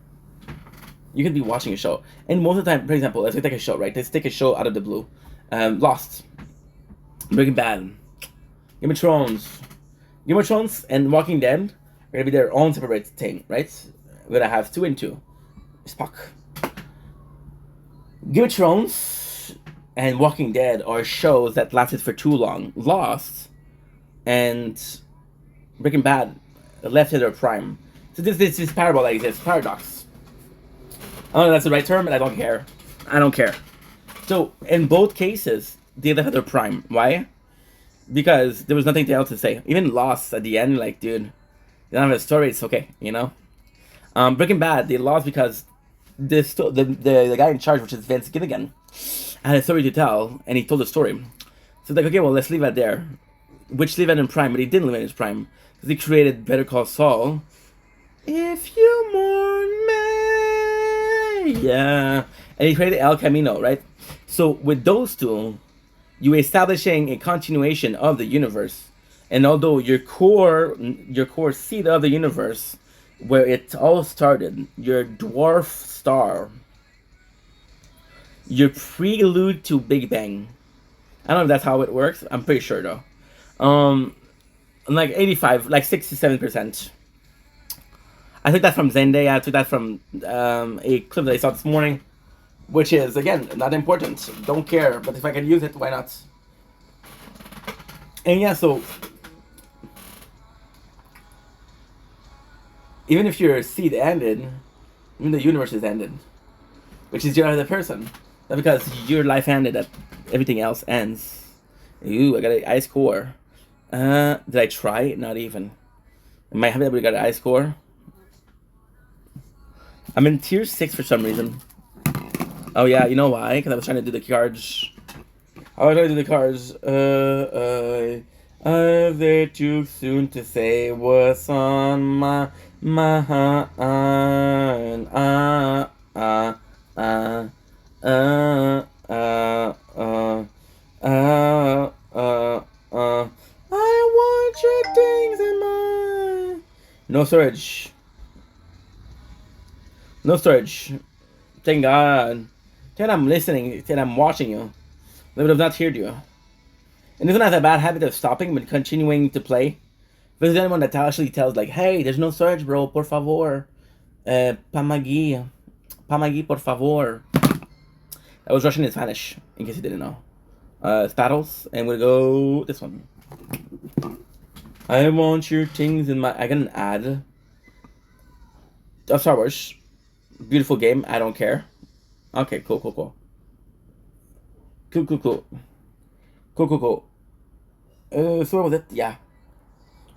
You could be watching a show. And most of the time, for example, let's take a show, right? Let's take a show out of the blue. Lost. Breaking Bad. Game of Thrones. Game of Thrones and Walking Dead are going to be their own separate thing, right? We're going to have 2 and 2. Spock. Game of Thrones and Walking Dead are shows that lasted for too long. Lost and Breaking Bad left in their prime. So this parable that exists, paradox. I don't know if that's the right term, but I don't care. I don't care. So, in both cases, they left at their prime. Why? Because there was nothing else to say. Even Lost at the end, like, dude, you don't have a story, it's okay, you know? Breaking Bad, they lost because the guy in charge, which is Vince Gilligan, had a story to tell, and he told a story. So, like, okay, well, let's leave it there. Which leave it in prime, but he didn't leave it in his prime. Because he created Better Call Saul. If you mourn me, yeah. And he created El Camino, right? So, with those two, you establishing a continuation of the universe, and although your core seed of the universe, where it all started, your dwarf star, your prelude to Big Bang. I don't know if that's how it works. I'm pretty sure though. Like 85, like 67%. I took that from Zendaya. I took that from a clip that I saw this morning. Which is, again, not important. Don't care. But if I can use it, why not? And yeah, so... even if your seed ended, even the universe is ended. Which is your other person. Not because your life ended, that everything else ends. Ooh, I got an ice core. Did I try? Not even. Am I happy that we got an ice core? I'm in tier 6 for some reason. Oh yeah, you know why? Because I was trying to do the cards. I was trying to do the cards. Is it too soon to say what's on my mind? I want your things in mind. No storage. No storage. Thank God. Tell I'm listening. Tell I'm watching you. They would have not heard you. And isn't that a bad habit of stopping but continuing to play? If there's anyone that actually tells like, hey, there's no storage, bro, por favor. Pamagi. Pamagi, por favor. I was Russian in Spanish, in case you didn't know. Battles, and we'll go this one. I want your things in my... I got an ad of Star Wars. Beautiful game, I don't care. Okay, cool. Cool. So what was it? Yeah.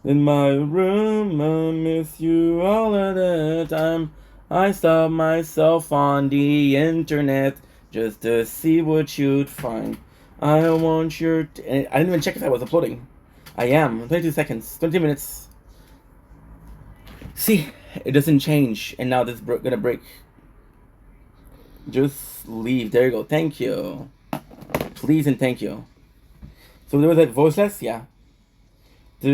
In my room, I miss you all of the time. I stop myself on the internet just to see what you'd find. I want your... I didn't even check if I was uploading. I am. 22 seconds. 20 minutes. See, it doesn't change. And now this is gonna break. Just leave. There you go. Thank you. Please and thank you. So there was that voiceless? Yeah. I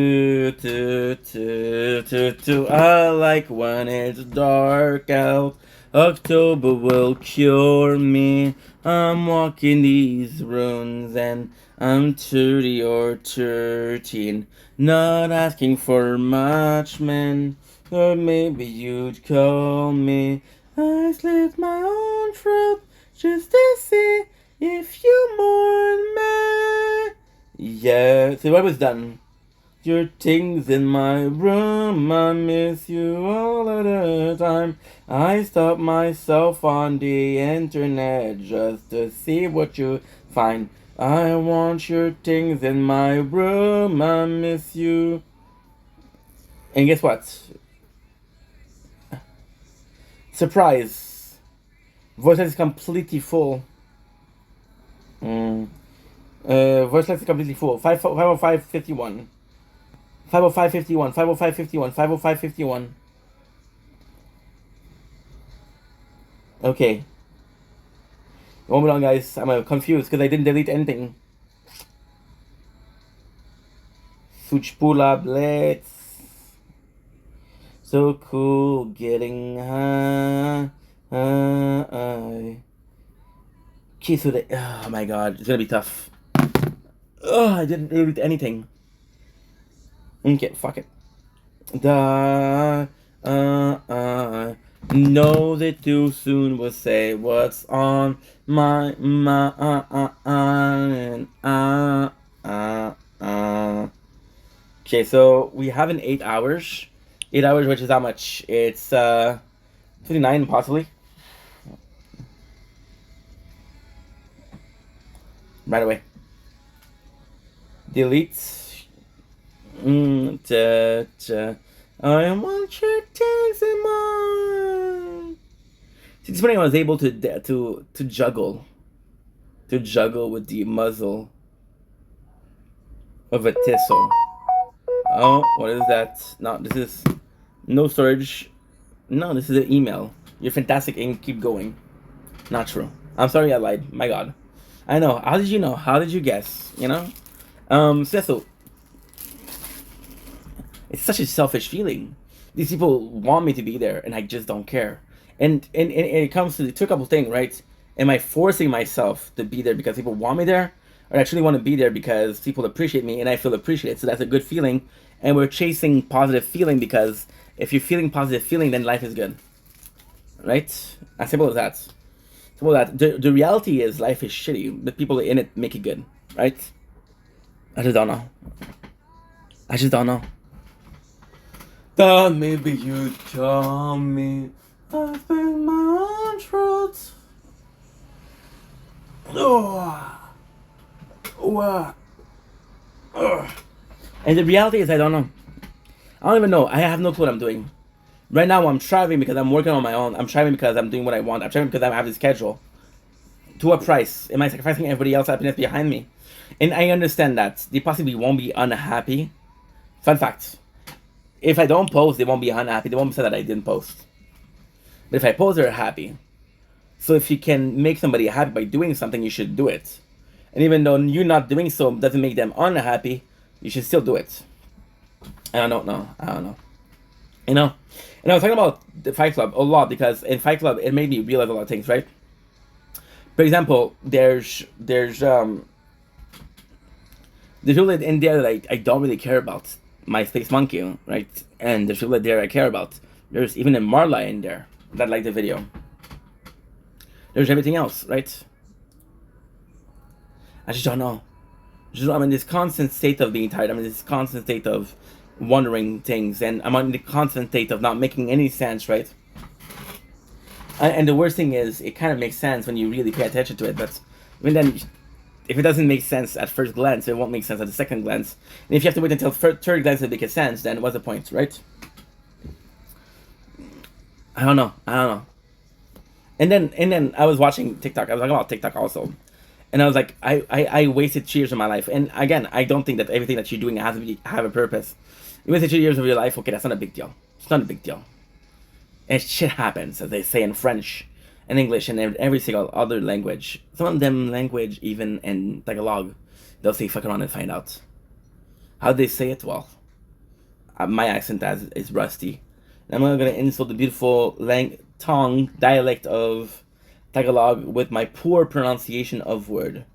like when it's dark out. October will cure me. I'm walking these runes and I'm 30 or 13. Not asking for much, man. Or maybe you'd call me. I slit my own throat just to see if you mourn me. Yeah, so I was done. Your things in my room, I miss you all of the time. I stop myself on the internet just to see what you find. I want your things in my room, I miss you. And guess what? Surprise. Voice is completely full. Voice list is completely full. 50551. 50551. 50551. 50551. Okay. Hold on, guys. I'm confused because I didn't delete anything. Suchpula Blitz. So cool, getting high. Okay, so oh my god, it's gonna be tough. Oh, I didn't delete anything. Okay, fuck it. Know that too soon will say what's on my mind. Okay, so we have an 8 hours. 8 hours, which is how much? It's 29 possibly. Right away. Delete. I want your things in mind. See, this morning I was able to juggle, with the muzzle of a thistle. Oh, what is that? No, this is no storage. No, this is an email. You're fantastic and keep going. Not true. I'm sorry I lied. My God. I know. How did you know? How did you guess? You know? Cecil, it's such a selfish feeling. These people want me to be there, and I just don't care. And it comes to a couple things, right? Am I forcing myself to be there because people want me there, or I actually want to be there because people appreciate me and I feel appreciated? So that's a good feeling, and we're chasing positive feeling because if you're feeling positive feeling, then life is good, right? As simple as that. Simple as that. The reality is life is shitty, but people in it make it good, right? I just don't know. I just don't know. Thought maybe you'd tell me I think my own truth. And the reality is I don't know. I don't even know. I have no clue what I'm doing. Right now I'm striving because I'm working on my own. I'm striving because I'm doing what I want. I'm striving because I have a schedule. To what price? Am I sacrificing everybody else's happiness behind me? And I understand that. They possibly won't be unhappy. Fun fact. If I don't post, they won't be unhappy. They won't be sad that I didn't post. But if I post, they're happy. So if you can make somebody happy by doing something, you should do it. And even though you not doing so doesn't make them unhappy, you should still do it. And I don't know. You know? And I was talking about the Fight Club a lot because in Fight Club, it made me realize a lot of things, right? For example, there's people in there that I don't really care about. My Space Monkey, right? And there's people there I care about. There's even a Marla in there that liked the video. There's everything else, right? I just don't know. I'm in this constant state of being tired. I'm in this constant state of wondering things. And I'm in the constant state of not making any sense, right? And the worst thing is, it kind of makes sense when you really pay attention to it. But even then, if it doesn't make sense at first glance, it won't make sense at the second glance. And if you have to wait until third glance to make a sense, then what's the point, right? I don't know. And then I was watching TikTok. I was talking about TikTok also. And I was like, I wasted 2 years of my life. And again, I don't think that everything that you're doing has to have a purpose. You wasted 2 years of your life, okay, that's not a big deal. It's not a big deal. And shit happens, as they say in French and English and every single other language. Some of them language, even in Tagalog, they'll say fuck around and find out. How do they say it? Well, my accent is rusty. And I'm going to insult the beautiful tongue dialect of Tagalog with my poor pronunciation of word.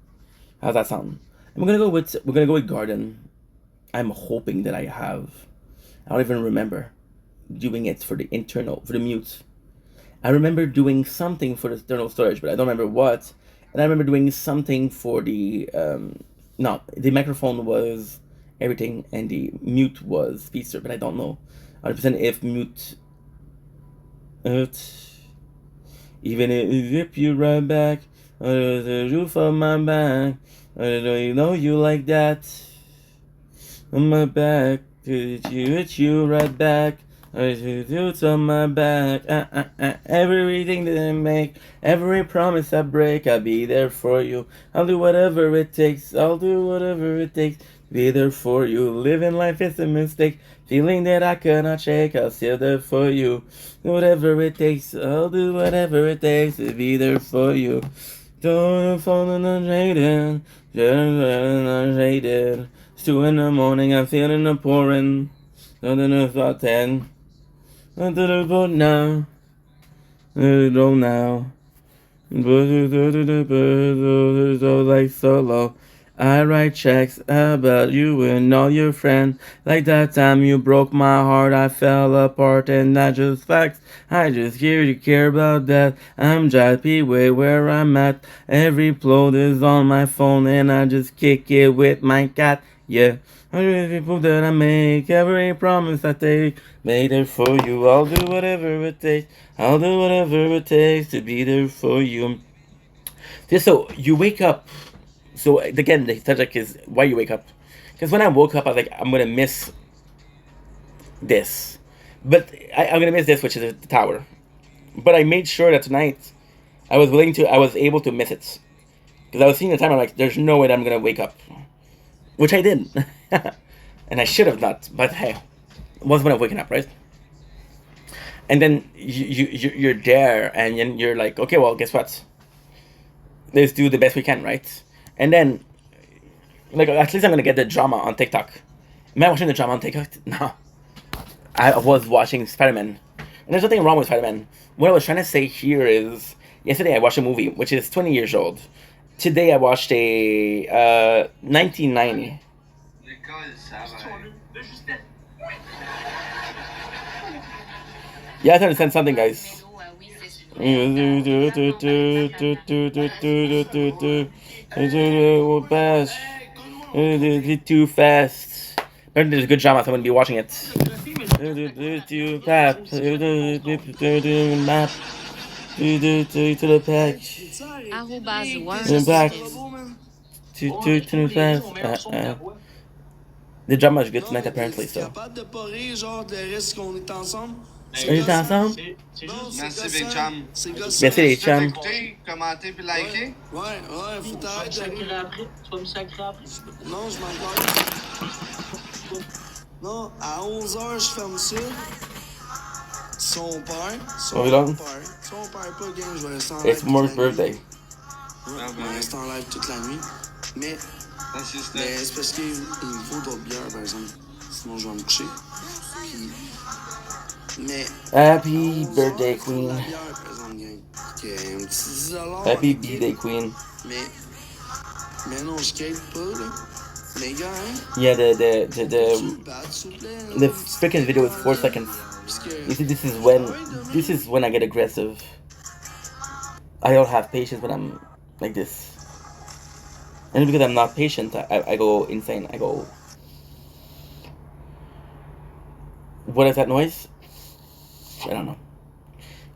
How's that sound? And we're gonna go with garden. I'm hoping that I don't even remember doing it for the mute. I remember doing something for the external storage, but I don't remember what. And I remember doing something for the the microphone was everything and the mute was speedster, but I don't know 100% if mute. Even if you right back under the roof of my back, I know you like that. On my back, hit you right back I do it's on my back. Everything that I make, every promise I break, I'll be there for you. I'll do whatever it takes. I'll do whatever it takes. Be there for you. Living life is a mistake. Feeling that I cannot shake. I'll still there for you. Whatever it takes. I'll do whatever it takes to be there for you. Don't fall in the shaded. Shaded. It's 2 in the morning. I'm feeling the pouring. Nothing about 10. Nothing about now. Don't now. Like solo. I write checks about you and all your friends. Like that time you broke my heart, I fell apart, and not just facts. I just hear you care about that. I'm happy with where I'm at. Every upload is on my phone, and I just kick it with my cat. Yeah. Every people that I make, every promise I take, made there for you. I'll do whatever it takes. I'll do whatever it takes to be there for you. Just so you wake up. So again, the subject is why you wake up. Because when I woke up, I was like, I'm gonna miss this, but I'm gonna miss this, which is the tower. But I made sure that tonight I was willing to. I was able to miss it because I was seeing the time. I'm like, there's no way that I'm gonna wake up, which I did, and I should have not. But hey, it was when I'm waking up, right? And then you're there, and you're like, okay, well, guess what? Let's do the best we can, right? And then, like, at least I'm gonna get the drama on TikTok. Am I watching the drama on TikTok? No. I was watching Spider-Man. And there's nothing wrong with Spider-Man. What I was trying to say here is, yesterday I watched a movie, which is 20 years old. Today I watched a 1990. You have to understand something, guys. Too fast. Apparently there's a good drama, so I'm gonna be watching it. Too fast. To the pack. The back. Too fast. The drama is good tonight, apparently, so. Are you ensemble? Merci, Big Cham. Merci les chums. Écoutez, commentez puis likez. Ouais, faut t'arrêter. Tu vas me sacrer après. Non, je m'en Non, à 11h, je ferme ça. Son père. What we done? Son père, pas game, je vais rester en live. It's Mor's birthday. Ouais, je vais rester en live toute la nuit. Mais c'est parce qu'il me faut d'autres bières, par exemple. Sinon, je vais me coucher. Puis. Mais. Happy birthday, Queen. Bière, par exemple, gang. Un petit $10. Happy birthday, Queen. Mais non, je skate pas, là. Mais gars, hein? Yeah, the freaking video is 4 seconds. You see, this is when I get aggressive. I don't have patience when I'm like this. And because I'm not patient, I go insane. I go. What is that noise? I don't know.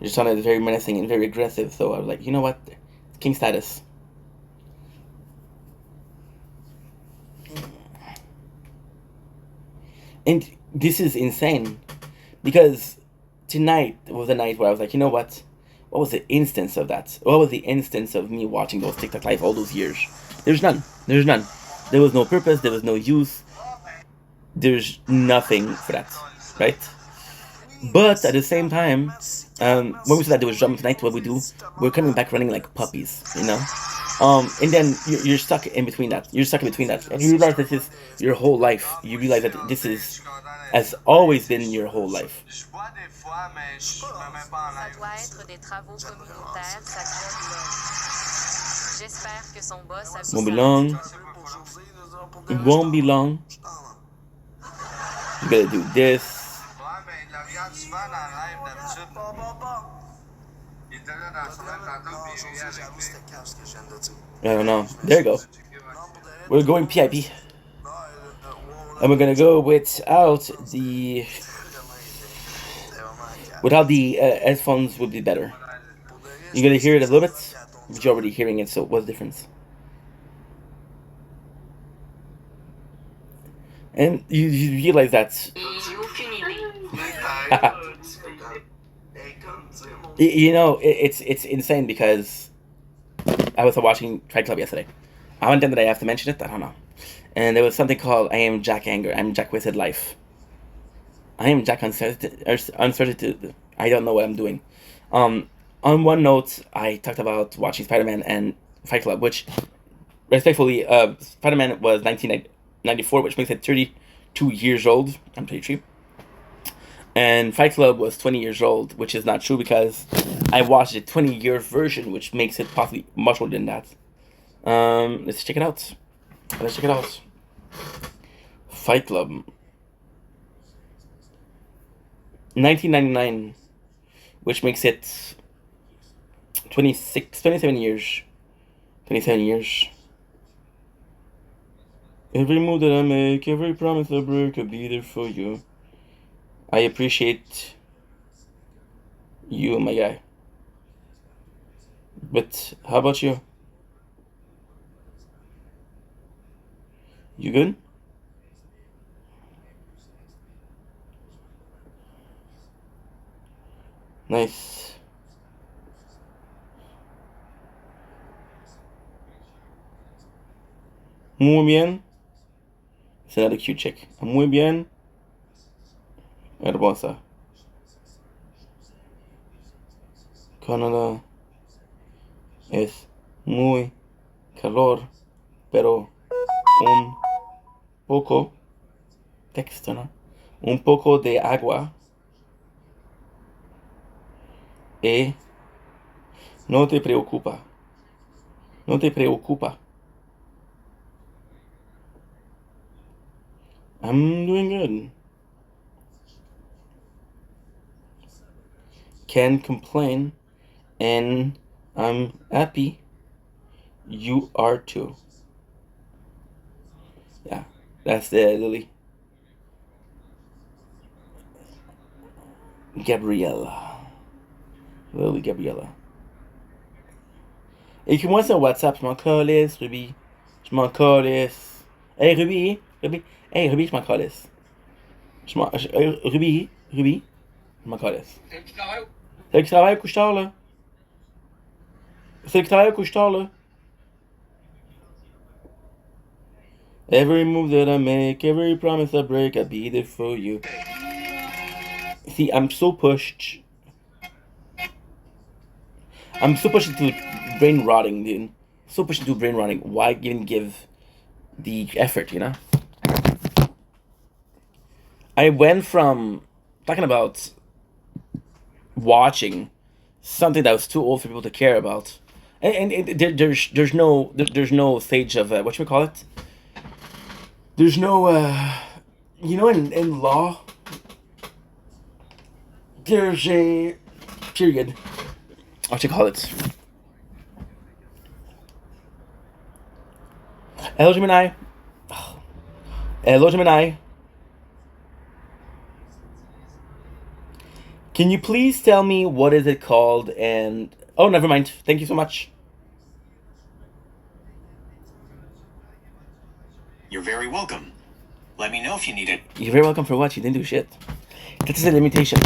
It just sounded very menacing and very aggressive, so I was like, you know what? King status. And this is insane. Because tonight was the night where I was like, you know what? What was the instance of that? What was the instance of me watching those TikTok live all those years? There's none. There's none. There was no purpose. There was no use. There's nothing for that, right? But at the same time, when we said that there was drama tonight, what we do, we're coming back running like puppies, you know? And then you're stuck in between that. You're stuck in between that. And you realize this is your whole life. You realize that this has always been your whole life. Won't be long. It won't be long. You gotta do this. I don't know. There you go. We're going PIP. And we're gonna go without the headphones would be better. You're gonna hear it a little bit, but you're already hearing it, so what's the difference? And you realize that You know, it's insane because I was watching Fight Club yesterday. I don't think that I have to mention it. I don't know. And there was something called "I am Jack Anger." I'm Jack Wasted Life. I am Jack Uncertainty. I don't know what I'm doing. On one note, I talked about watching Spider-Man and Fight Club, which, respectfully, Spider-Man was 1994, which makes it 32 years old. I'm 33. And Fight Club was 20 years old, which is not true because I watched a 20-year version, which makes it possibly much older than that. Let's check it out. Fight Club. 1999, which makes it 27 years. 27 years. Every move that I make, every promise I break, I'll be there for you. I appreciate you, my guy. But how about you? You good? Nice. Muy bien. It's another cute chick. Muy bien. Hermosa. Canadá es muy calor, pero un poco texto, ¿no? Un poco de agua. No te preocupa. No te preocupa. I'm doing good. Can't complain. And I'm happy. You are too. Yeah, that's Lily. Gabriella. Lily Gabriella. Écris-moi sur WhatsApp, je m'en calisse, Ruby. Je m'en calisse. Hey, Ruby. Hey, Ruby, je m'en calisse. Ruby. Je m'en calisse. C'est le qui travaille au couche-tard, là. C'est le qui travaille au couche-tard, là. Every move that I make, every promise I break, I'll be there for you. See, I'm so pushed. I'm so pushed into brain rotting, dude. So pushed into brain rotting. Why even give the effort, you know? I went from talking about watching something that was too old for people to care about, and there's no stage of what should we call it? There's no you know, in law there's a period. What you call it? Hello, Gemini. Hello, Gemini. Can you please tell me what is it called? And oh, never mind. Thank you so much. You're very welcome. Let me know if you need it. You're very welcome for what? You didn't do shit. That is a limitation.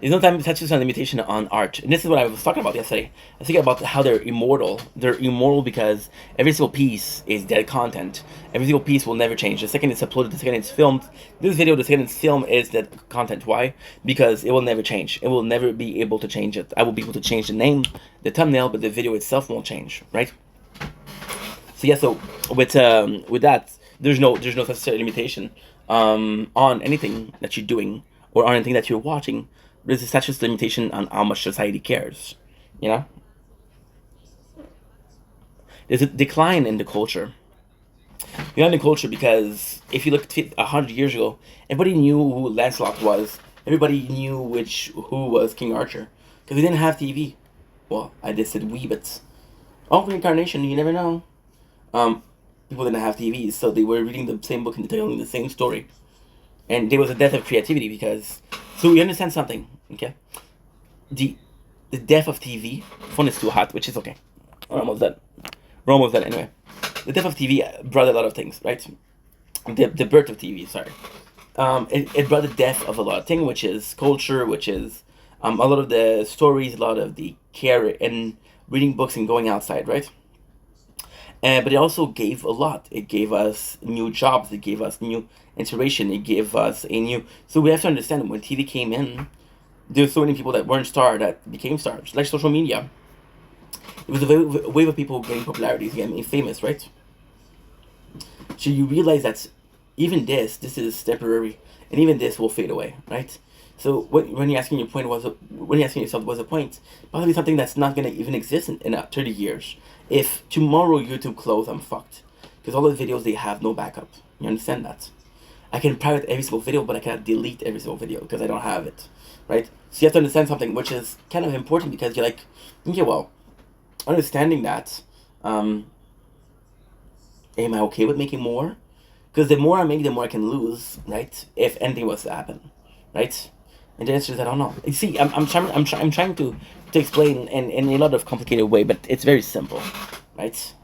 There's no time touches on limitation on art. And this is what I was talking about yesterday. I was thinking about how they're immortal. They're immortal because every single piece is dead content. Every single piece will never change. The second it's uploaded, the second it's filmed. This video, the second it's filmed, is dead content. Why? Because it will never change. It will never be able to change it. I will be able to change the name, the thumbnail, but the video itself won't change, right? So yeah, so with that, there's no necessary limitation on anything that you're doing or on anything that you're watching. There's such a limitation on how much society cares, you know? There's a decline in the culture. Decline in the culture because if you look 100 years ago, everybody knew who Lancelot was. Everybody knew who was King Arthur. Because we didn't have TV. Well, I just said we, but... Oh, reincarnation, you never know. People didn't have TVs, so they were reading the same book and telling the same story. And there was a death of creativity because... So we understand something, okay? The death of TV... Phone is too hot, which is okay. We're almost done anyway. The death of TV brought a lot of things, right? The birth of TV, sorry. it brought the death of a lot of things, which is culture, which is a lot of the stories, a lot of the care in reading books and going outside, right? But it also gave a lot. It gave us new jobs. It gave us new inspiration. It gave us a new. So we have to understand when TV came in, there's so many people that weren't stars that became stars, like social media. It was a wave of people getting popularity, getting famous, right? So you realize that even this is temporary, and even this will fade away, right? So when you're asking your point when you're asking yourself what's the point, possibly something that's not gonna even exist in 30 years. If tomorrow YouTube closed, I'm fucked, because all the videos they have no backup. You understand that? I can private every single video, but I cannot delete every single video because I don't have it, right? So you have to understand something, which is kind of important because you're like, okay, well, understanding that, am I okay with making more? Because the more I make, the more I can lose, right? If anything was to happen, right? And the answer is I don't know. You see, I'm trying to explain in a lot of complicated way, but it's very simple, right?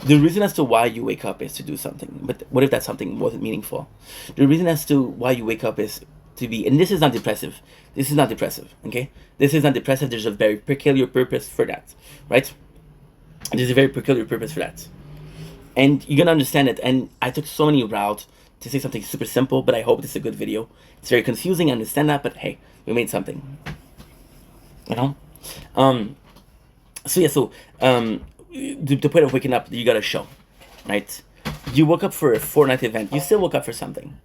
The reason as to why you wake up is to do something, but what if that something wasn't meaningful? The reason as to why you wake up is to be, and this is not depressive. This is not depressive, okay? This is not depressive. There's a very peculiar purpose for that, right? There's a very peculiar purpose for that. And you're gonna understand it. And I took so many routes to say something super simple, but I hope this is a good video. It's very confusing, I understand that, but hey, we made something. You know? The point of waking up, you got a show, right? You woke up for a Fortnite event, you still woke up for something.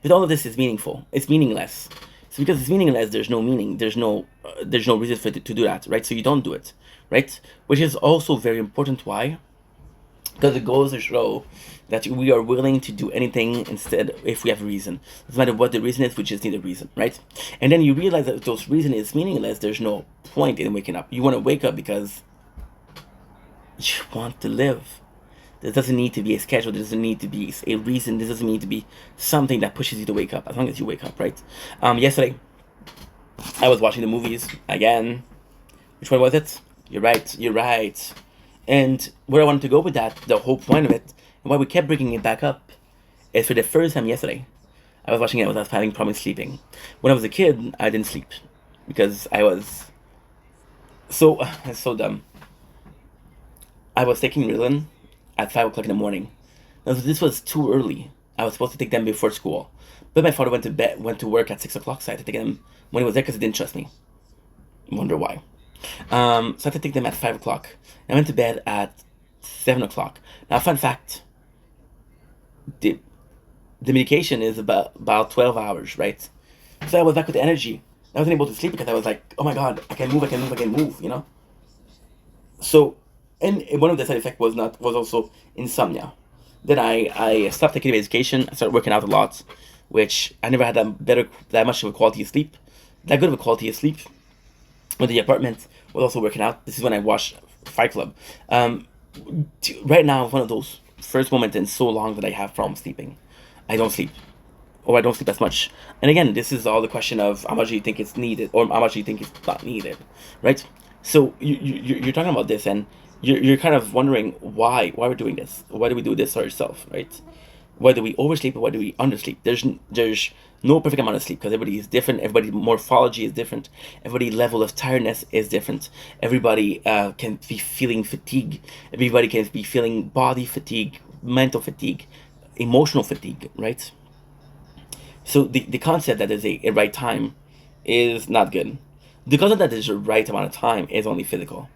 But all of this is meaningful. It's meaningless. So because it's meaningless, there's no meaning. There's no reason for it to do that, right? So you don't do it, right? Which is also very important. Why? Because it goes to show that we are willing to do anything instead if we have a reason. Doesn't matter what the reason is, we just need a reason, right? And then you realize that if those reason is meaningless, there's no point in waking up. You want to wake up because you want to live. There doesn't need to be a schedule. There doesn't need to be a reason. There doesn't need to be something that pushes you to wake up. As long as you wake up, right? Yesterday, I was watching the movies again. Which one was it? You're right. You're right. And where I wanted to go with that, the whole point of it, and why we kept bringing it back up, is for the first time yesterday, I was watching it. I was having problems sleeping. When I was a kid, I didn't sleep because I was so dumb. I was taking Ritalin at 5 o'clock in the morning. Now, this was too early. I was supposed to take them before school, but my father went to work at 6 o'clock, so I had to take them when he was there because he didn't trust me. I wonder why. So I had to take them at 5 o'clock. I went to bed at 7 o'clock. Now, fun fact, the medication is about 12 hours, right? So I was back with the energy. I wasn't able to sleep because I was like, oh my God, I can move, you know? So, and one of the side effects was also insomnia. Then I stopped taking the medication. I started working out a lot, which I never had that much of a quality of sleep. That good of a quality of sleep. With the apartment was also working out. This is when I watched Fight Club. Right now, one of those first moments in so long that I have problems sleeping. I don't sleep, or I don't sleep as much. And again, this is all the question of how much do you think it's needed, or how much do you think it's not needed, right? So you're talking about this, and you're kind of wondering why we're doing this. Why do we do this ourselves, right? Why do we oversleep or why do we undersleep? There's no perfect amount of sleep because everybody is different. Everybody's morphology is different. Everybody's level of tiredness is different. Everybody can be feeling fatigue. Everybody can be feeling body fatigue, mental fatigue, emotional fatigue, right? So the concept that there's a right time is not good. The concept that there's a right amount of time is only physical.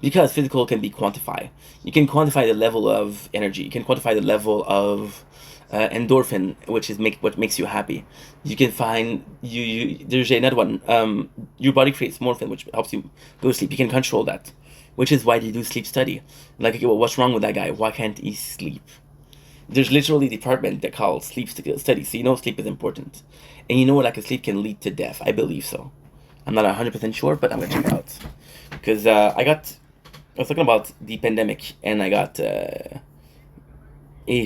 Because physical can be quantified. You can quantify the level of energy. You can quantify the level of endorphin, which is what makes you happy. You can find there's another one. Your body creates morphine, which helps you go to sleep. You can control that, which is why they do sleep study. Like, okay, well, what's wrong with that guy? Why can't he sleep? There's literally a department that calls sleep study. So you know sleep is important, and you know lack of sleep can lead to death. I believe so. I'm not 100% sure, but I'm gonna check it out because I was talking about the pandemic, and I got a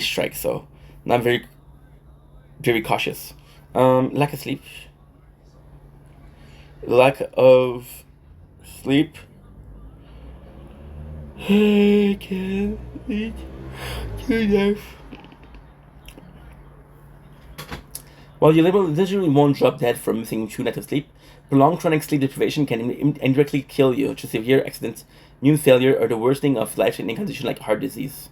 strike, so now I'm very, very cautious. Lack of sleep. Lack of sleep. I can't eat to death. While you literally won't drop dead from missing 2 nights of sleep, prolonged chronic sleep deprivation can indirectly kill you to severe accidents, immune failure, or the worsening of life-threatening condition like heart disease.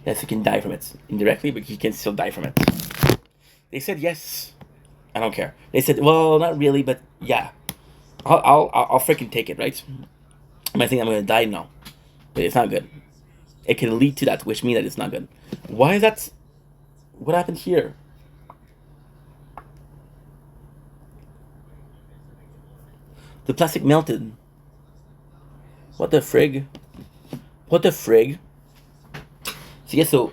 Yes, you can die from it indirectly, but you can still die from it. They said yes. I don't care. They said, well, not really, but yeah. I'll freaking take it, right? Am I thinking I'm gonna die? No, but it's not good. It can lead to that, which means that it's not good. Why is that? What happened here? The plastic melted. What the frig? What the frig? So yeah, so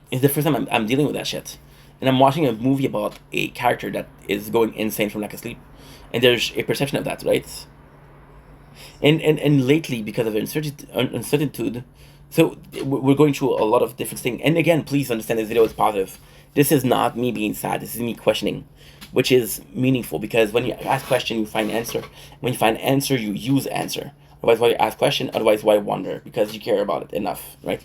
it's the first time I'm dealing with that shit. And I'm watching a movie about a character that is going insane from lack of sleep. And there's a perception of that, right? And lately, because of uncertainty, so we're going through a lot of different things. And again, please understand this video is positive. This is not me being sad. This is me questioning, which is meaningful, because when you ask question, you find answer. When you find answer, you use answer. Otherwise, why you ask question? Otherwise, why wonder? Because you care about it enough, right?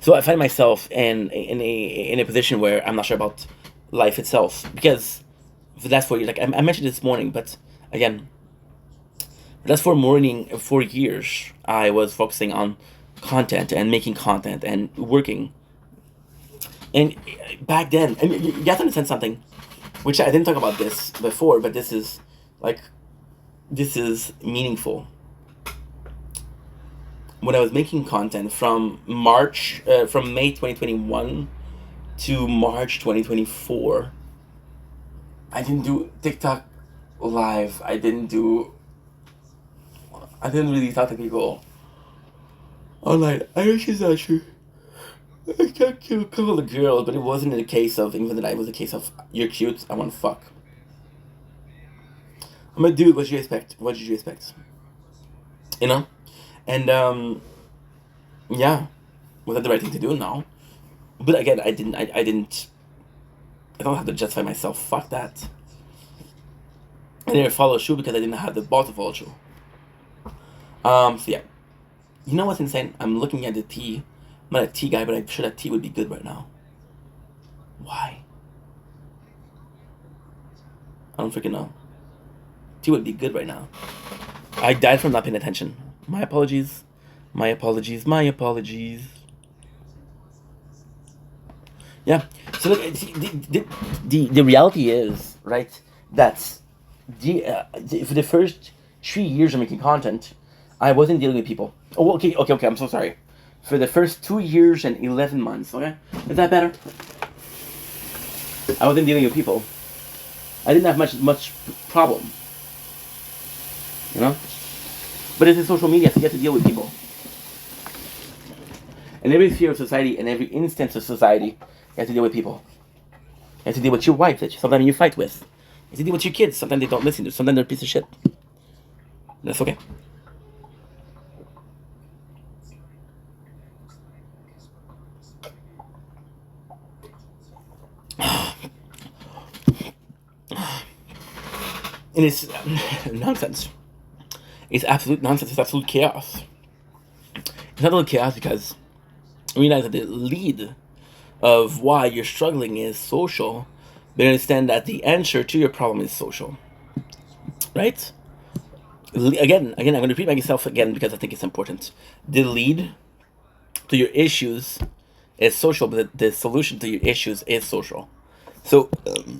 So I find myself in a position where I'm not sure about life itself, because for the last 4 years, like I mentioned this morning, but again, the last 4 years, I was focusing on content and making content and working. And back then, I mean, you have to understand something, which I didn't talk about this before, but this is meaningful. When I was making content from from May 2021 to March 2024, I didn't do TikTok live. I didn't really talk to people online. I guess it's not true. I talked to a couple of girls, but it wasn't in the case of, even that it was a case of, you're cute, I want to fuck. I'm a dude, what did you expect? What did you expect? You know? And, yeah. Was that the right thing to do? No. But again, I don't have to justify myself. Fuck that. I didn't follow through because I didn't have the balls to follow through. So yeah. You know what's insane? I'm looking at the tea. I'm not a tea guy, but I'm sure that tea would be good right now. Why? I don't freaking know. Tea would be good right now. I died from not paying attention. My apologies. My apologies. My apologies. Yeah. So look, the reality is, right, that for the first 3 years of making content, I wasn't dealing with people. Oh, okay, I'm so sorry. For the first 2 years and 11 months, okay? Is that better? I wasn't dealing with people. I didn't have much problem. You know? But it's in social media, so you have to deal with people. In every sphere of society, in every instance of society, you have to deal with people. You have to deal with your wife that sometimes you fight with. You have to deal with your kids. Sometimes they don't listen to you. Sometimes they're a piece of shit. That's okay. And it's nonsense. It's absolute nonsense. It's absolute chaos. It's not a little chaos because I realize that the lead of why you're struggling is social, but understand that the answer to your problem is social. Right? Again, I'm going to repeat myself again because I think it's important. The lead to your issues is social, but the solution to your issues is social. So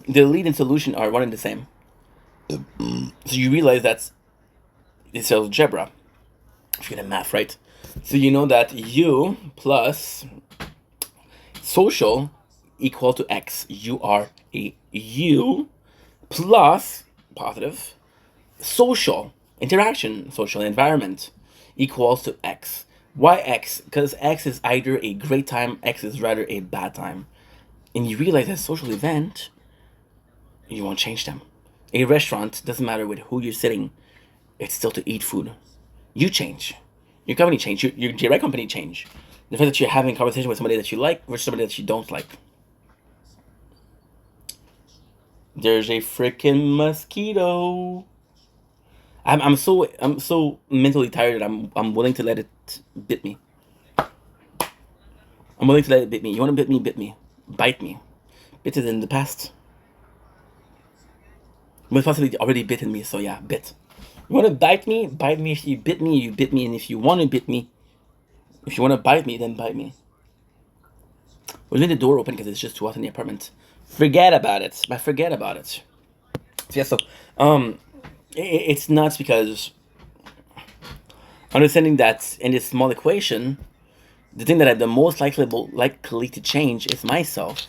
the lead and solution are one and the same. So you realize that it's algebra. If you're gonna math, right? So you know that u plus social equal to x. You are a u plus positive social interaction, social environment equals to x. Why x? Because x is either a great time, x is rather a bad time. And you realize that social event, you won't change them. A restaurant, doesn't matter with who you're sitting, it's still to eat food. You change. Your company change. Your direct company change. The fact that you're having a conversation with somebody that you like versus somebody that you don't like. There's a freaking mosquito. I'm so mentally tired that I'm willing to let it bit me. I'm willing to let it bit me. You want to bit me? Bit me. bite me. Bitten in the past. Most possibly already bitten me, so yeah, bit. You want to bite me? Bite me. If you bit me, you bit me. And if you want to bit me, if you want to bite me, then bite me. We'll leave the door open because it's just too hot in the apartment. Forget about it. But forget about it. So yeah, so it's nuts because understanding that in this small equation, the thing that I'm the most likely to change is myself.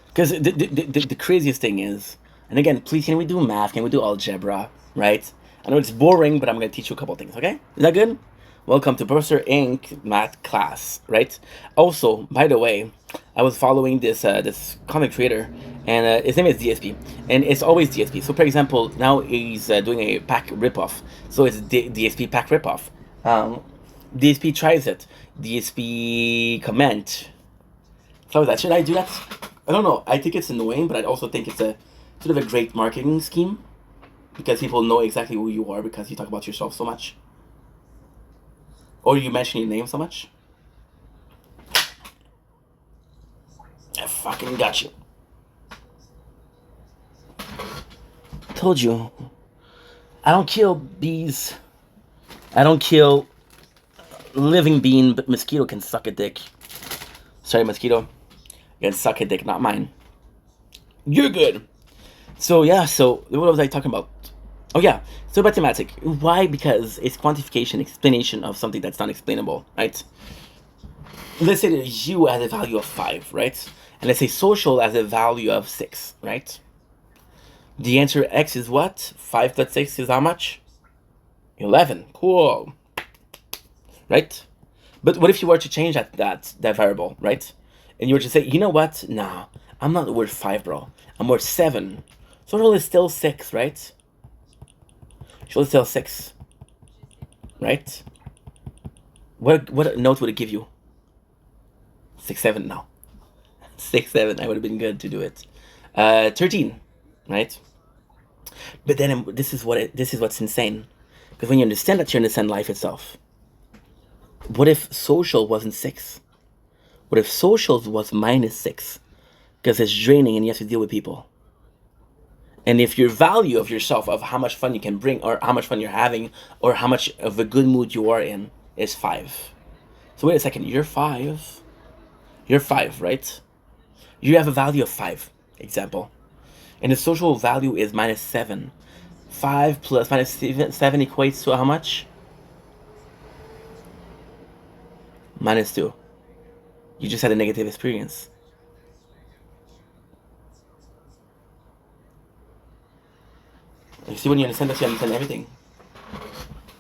Because the craziest thing is, and again, please, can we do math? Can we do algebra? Right? I know it's boring, but I'm going to teach you a couple things, okay? Is that good? Welcome to Professor Inc. math class, right? Also, by the way, I was following this this comic creator, and his name is DSP, and it's always DSP. So, for example, now he's doing a pack ripoff, so it's DSP pack ripoff. DSP tries it. DSP comment. So that should I do that? I don't know. I think it's annoying, but I also think it's a sort of a great marketing scheme because people know exactly who you are because you talk about yourself so much, or you mention your name so much. I fucking got you. Told you. I don't kill bees. I don't kill living being, but mosquito can suck a dick. Sorry, mosquito. You can suck a dick, not mine. You're good. So yeah, so what was I talking about? Oh yeah, so mathematic. Why? Because it's quantification, explanation of something that's not explainable, right? Let's say that you has a value of 5, right? And let's say social has a value of 6, right? The answer X is what? 5 plus 6 is how much? 11. Cool. Right? But what if you were to change that variable, right? And you were to say, you know what? Nah, I'm not worth 5, bro. I'm worth 7. Social is still 6, right? Social is still 6. Right? What note would it give you? 6, 7 now. 6, 7. I would have been good to do it. 13, right? But then this is what's insane. Because when you understand that, you understand life itself. What if social wasn't 6? What if social was minus 6? Because it's draining and you have to deal with people. And if your value of yourself, of how much fun you can bring, or how much fun you're having, or how much of a good mood you are in, is 5. So wait a second, you're 5. You're 5, right? You have a value of 5, example. And the social value is minus 7. 5 plus minus 7 equates to how much? Minus 2. You just had a negative experience. You see, when you understand that, you understand everything.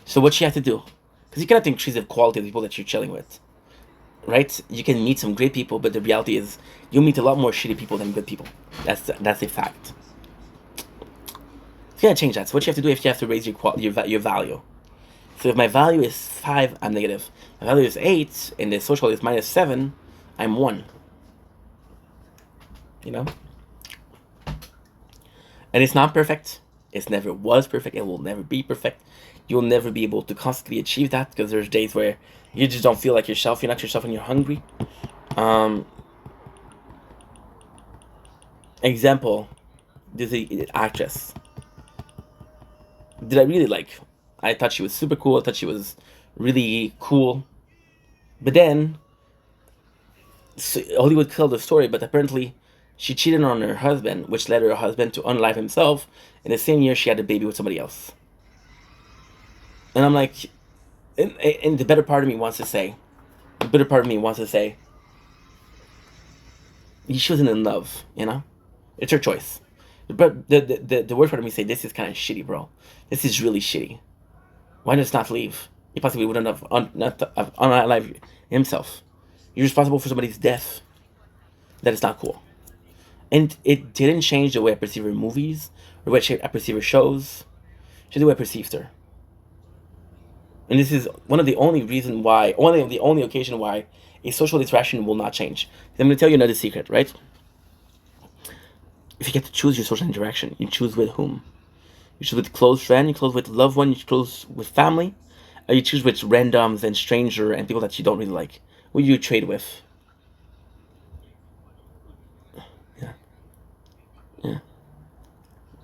So what you have to do, because you cannot increase the quality of the people that you're chilling with, right? You can meet some great people, but the reality is you'll meet a lot more shitty people than good people. That's a fact. You gotta change that. So what you have to do if you have to raise your value. So if my value is 5, I'm negative. My value is 8, and the social is minus 7, I'm 1. You know? And it's not perfect. It never was perfect. It will never be perfect. You'll never be able to constantly achieve that because there's days where you just don't feel like yourself. You're not yourself when you're hungry. Example, there's an actress. Did I really like? I thought she was super cool. I thought she was really cool. But then, so Hollywood killed the story, but apparently she cheated on her husband, which led her husband to unalive himself. In the same year, she had a baby with somebody else. And I'm like, and the better part of me wants to say, she wasn't in love, you know? It's her choice. But the worst part of me say, this is kind of shitty, bro. This is really shitty. Why just not leave? He possibly wouldn't have unalived himself. You're responsible for somebody's death. That is not cool. And it didn't change the way I perceive her movies, or the way I perceive her shows. Just the way I perceived her. And this is one of the only occasion why a social interaction will not change. I'm going to tell you another secret, right? If you get to choose your social interaction, you choose with whom? You choose with close friend, you choose with loved one, you choose with family, or you choose with randoms and stranger and people that you don't really like. Who do you trade with?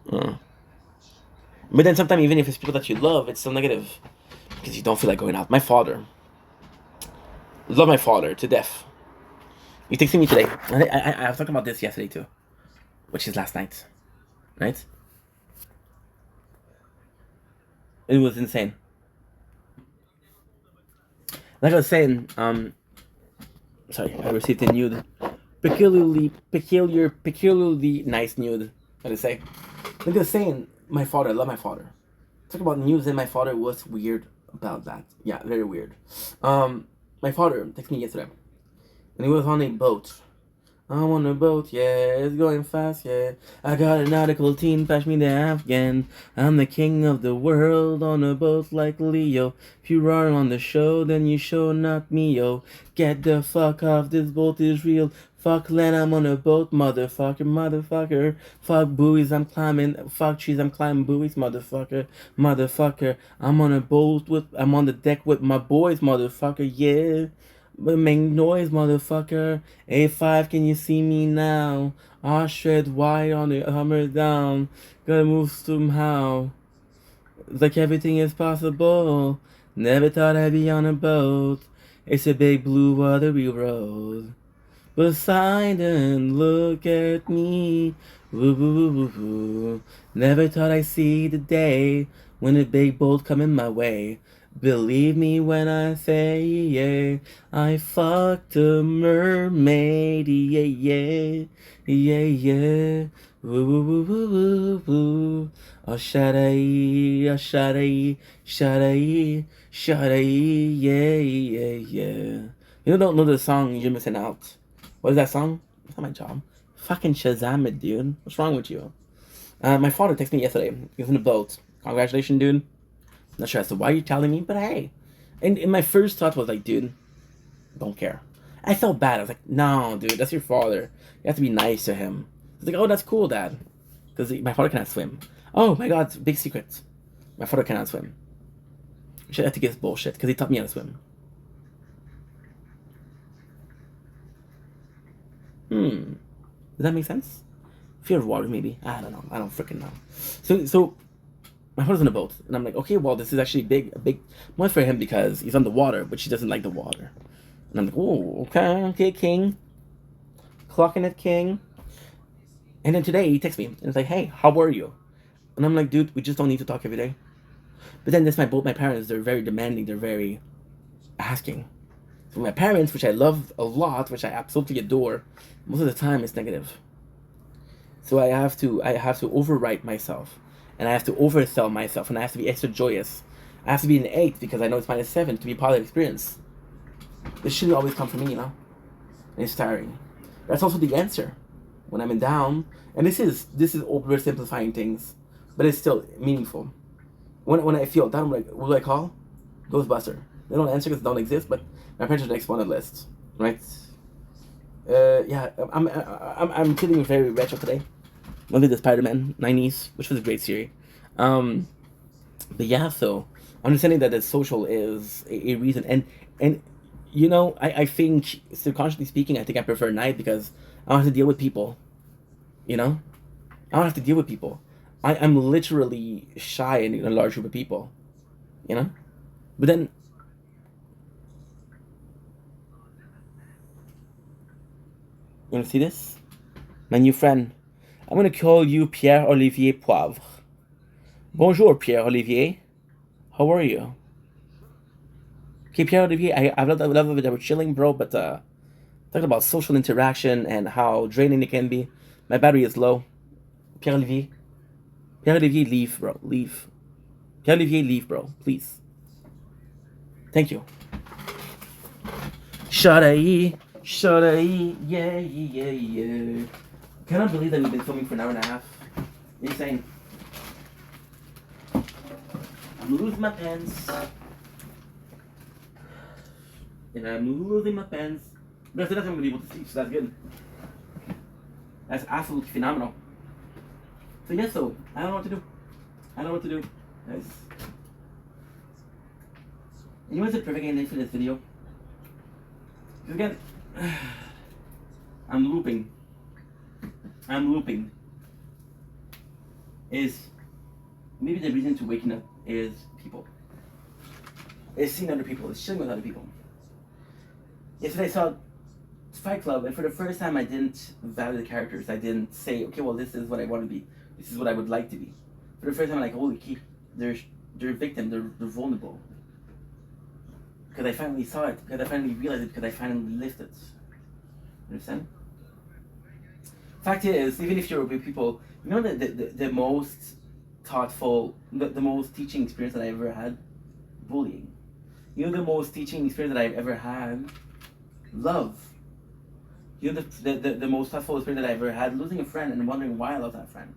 But then sometimes even if it's people that you love, it's still negative because you don't feel like going out. My father, love my father to death. He texted me today. I was talking about this yesterday too, which is last night, right? It was insane. Like I was saying, sorry, I received a nude, peculiarly nice nude. What did I say? Like I was saying, my father, I love my father. Talk about news and my father was weird about that. Yeah, very weird. My father texted me yesterday, and he was on a boat. I'm on a boat, yeah, it's going fast, yeah. I got an article, team, pass me the Afghan. I'm the king of the world on a boat like Leo. If you are on the show, then you show not me, yo. Get the fuck off, this boat is real. Fuck land, I'm on a boat, motherfucker. Fuck buoys, I'm climbing. Fuck trees, I'm climbing buoys, motherfucker. I'm on the deck with my boys, motherfucker, yeah. But make noise, motherfucker. A5, can you see me now? I shred wide on the hammer down. Gotta move somehow. Like everything is possible. Never thought I'd be on a boat. It's a big blue watery road. Poseidon, look at me. Woo, woo, woo, woo, woo. Never thought I'd see the day when a big boat coming my way. Believe me when I say, yeah, I fucked a mermaid, yeah, yeah, yeah, yeah. Woo, woo, woo, woo, woo, woo. Oh, shadai, oh, shadai, yeah, yeah, yeah. You don't know the song, you're missing out. What is that song? That's not my job. Fucking Shazam it, dude. What's wrong with you? My father texted me yesterday. He was in a boat. Congratulations, dude. Not sure as to why you're telling me, but hey. And my first thought was like, dude, don't care. I felt bad. I was like, no, dude, that's your father. You have to be nice to him. He's like, oh, that's cool, dad. Because my father cannot swim. Oh my god, big secret. My father cannot swim. You should have to get his bullshit, because he taught me how to swim. Does that make sense? Fear of water, maybe. I don't know. I don't freaking know. So my father's in a boat, and I'm like, okay, well, this is actually a big moment for him because he's on the water, but she doesn't like the water. And I'm like, oh, okay, king. Clocking it, king. And then today he texts me, and it's like, hey, how are you? And I'm like, dude, we just don't need to talk every day. But then both my parents, they're very demanding, they're very asking. So my parents, which I love a lot, which I absolutely adore, most of the time it's negative. So I have to overwrite myself, and I have to oversell myself, and I have to be extra joyous. I have to be an 8 because I know it's -7 to be part of the experience. This shouldn't always come from me, you know? And it's tiring. That's also the answer. When I'm in down, and this is oversimplifying things, but it's still meaningful. When I feel down, I'm like, what do I call? Ghostbuster. They don't answer because they don't exist, but my parents are the next one on the list, right? Yeah, I'm feeling very retro today. I did the Spider-Man 90s, which was a great series. But yeah, so understanding that the social is a reason, and you know, I think subconsciously speaking, I think I prefer night because I don't have to deal with people. You know, I don't have to deal with people. I'm literally shy in a large group of people. You know, but then. You wanna see this? My new friend. I'm gonna call you Pierre-Olivier Poivre. Bonjour, Pierre-Olivier. How are you? Okay, Pierre-Olivier, I love that we're chilling, bro, but talking about social interaction and how draining it can be. My battery is low. Pierre-Olivier. Pierre-Olivier, leave, bro. Leave. Pierre-Olivier, leave, bro. Please. Thank you. Shadai. Yeah, yeah, yeah. Cannot believe that we've been filming for an hour and a half. Insane. I'm losing my pants. And I'm losing my pants. But that's I'm gonna be able to see, so that's good. That's absolutely phenomenal. So yeah, so I don't know what to do. Guys. And you know what's the perfect ending for this video? Because again, I'm looping. is maybe the reason to waking up is people. It's seeing other people. It's chilling with other people. Yesterday I saw Fight Club, and for the first time I didn't value the characters. I didn't say, okay, well, this is what I want to be. This is what I would like to be. For the first time, I'm like, holy key, they're a victim. They're vulnerable. Because I finally saw it. Because I finally realized it. Because I finally lived it. Understand? Fact is, even if you're with people, you know the most thoughtful, the most teaching experience that I ever had? Bullying. You know the most teaching experience that I've ever had? Love. You know the most thoughtful experience that I ever had? Losing a friend and wondering why I lost that friend.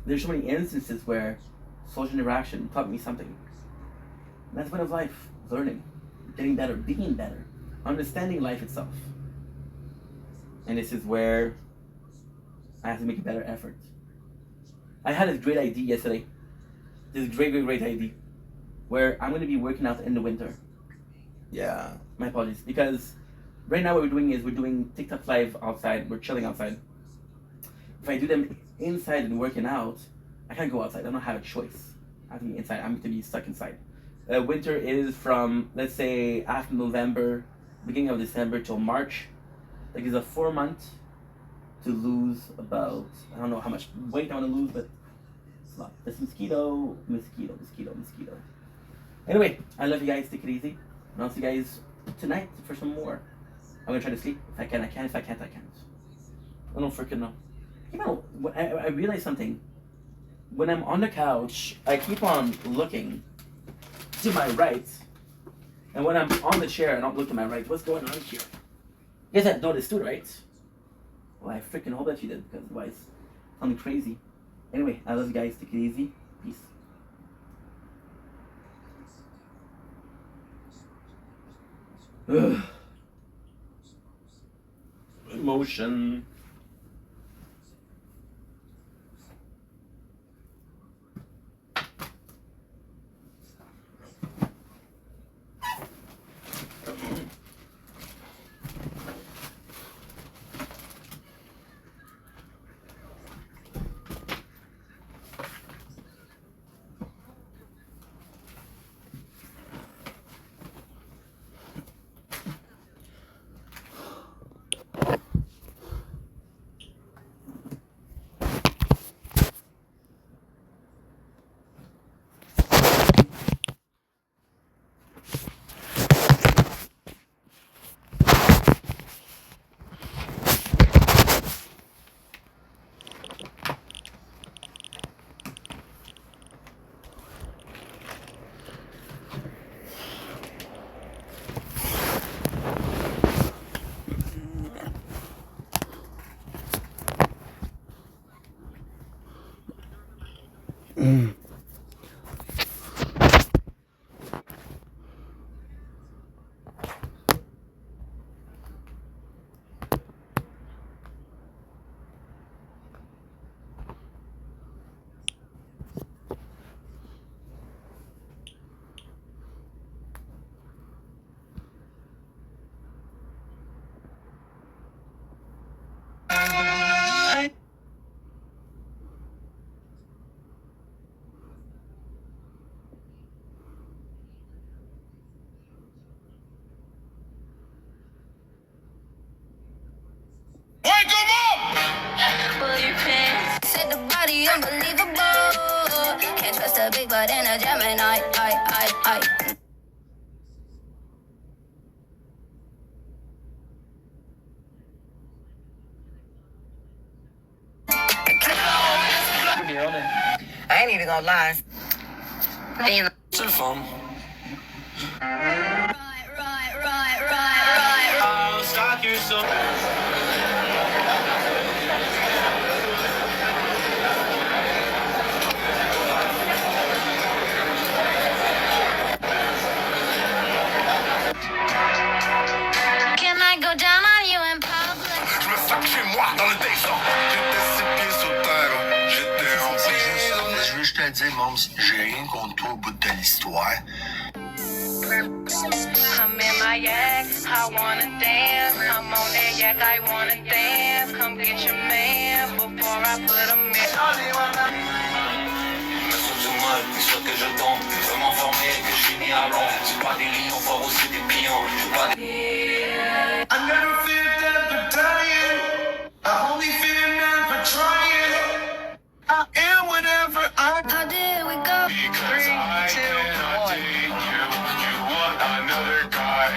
There's so many instances where social interaction taught me something. And that's the point of life. Learning. Getting better. Being better. Understanding life itself. And this is where I have to make a better effort. I had this great idea yesterday. This great idea. Where I'm going to be working out in the winter. Yeah, my apologies. Because right now what we're doing is we're doing TikTok live outside. We're chilling outside. If I do them inside and working out, I can't go outside. I don't have a choice. I have to be inside. I'm going to be stuck inside. Winter is from, let's say, after November, beginning of December till March. Like it's a 4 month to lose about, I don't know how much weight I want to lose, but it's a lot. This mosquito. Anyway, I love you guys. Take it easy. And I'll see you guys tonight for some more. I'm going to try to sleep. If I can, I can. If I can't, I can't. I don't freaking know. You know, I realized something. When I'm on the couch, I keep on looking to my right. And when I'm on the chair, I don't look to my right. What's going on here? You guys have noticed too, right? Well, I freaking hope that you did, because otherwise, something crazy. Anyway, I love you guys. Take it easy. Peace. Ugh. Emotion. Unbelievable. Can't trust a big butt in a Gemini. I ain't even gonna lie. C'est le fun. Right. Stock yourself. Can I go down on you in public? Je me sac chez moi dans le désordre. J'étais 6 pieds sur terre. J'étais en prison. Je veux juste te dire, Mons, j'ai rien contre toi au bout de l'histoire. I'm in my yak, I wanna dance. I'm on that yak, I wanna dance. Come get your man before I put him in. Du mal, tu souhaites que je tombe, tu veux m'enfermer, que je finis à l'ombre. C'est pas des lions, faut aussi des pions. Pas des... I never feel death for dying. I only feel death for trying. I am whatever I How did we go? because 3, I 2, cannot 1. take you. You want another guy.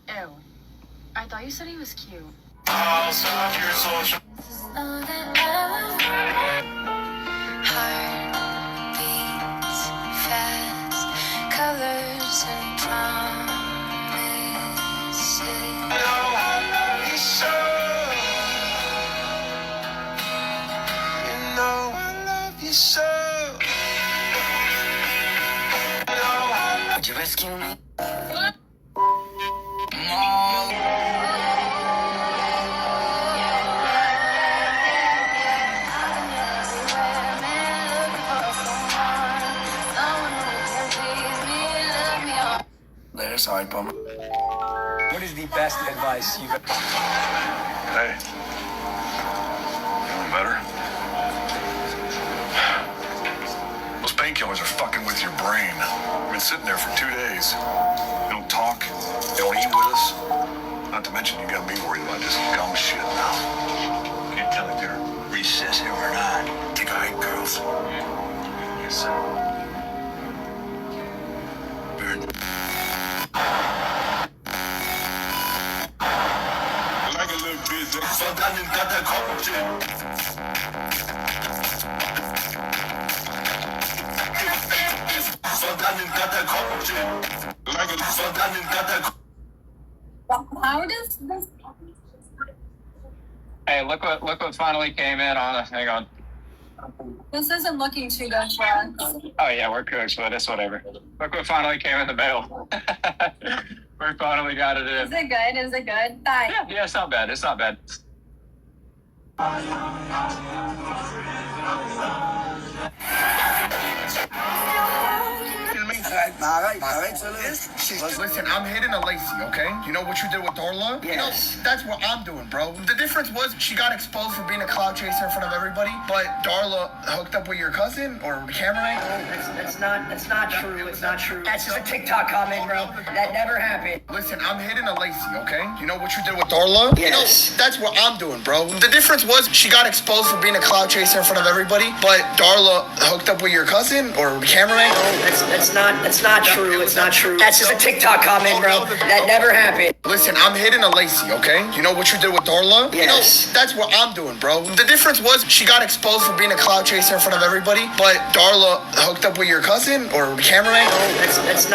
Ew. I thought you said he was cute. I'll stop your social. Heart beats fast, colors and promises. I love you so. You know I love you so. Would you rescue me? There's how I bummer. What is the best advice you've ever... Hey. Feeling better? Those painkillers are fucking with your brain. I've been sitting there for 2 days. You don't talk. You don't eat with us. Not to mention you got me worried about this gum shit now. Can't tell if you're recessive or not. Think I hate girls. Yes, sir. Burn. Like a little bitch. Soldat in Katakomben. Soldat in Katakomben. Like a soldat in Katakomben. How does this... Hey, look what finally came in on us. Hang on. This isn't looking too good for us. Oh yeah, we're cooks, but it's whatever. Look what finally came in the mail. We finally got it Is in. it good? Is it good? Bye. Yeah, it's not bad. It's not bad. Listen, I'm hitting a Lacey, okay? You know what you did with Darla? Yes. You know, that's what I'm doing, bro. The difference was she got exposed for being a cloud chaser in front of everybody, but Darla hooked up with your cousin or cameraman. That's not true. It's not true. That's just a TikTok comment, bro. That never happened. Listen, I'm hitting a Lacey, okay? You know what you did with Darla? Yes. You know, that's what I'm doing, bro. The difference was she got exposed for being a cloud chaser in front of everybody, but Darla hooked up with your cousin or cameraman. That's not true. It's not true. That's just a TikTok comment, bro. That never happened. Listen, I'm hitting a Lacey, okay? You know what you did with Darla? Yes. You know, that's what I'm doing, bro. The difference was she got exposed for being a cloud chaser in front of everybody, but Darla hooked up with your cousin or cameraman. That's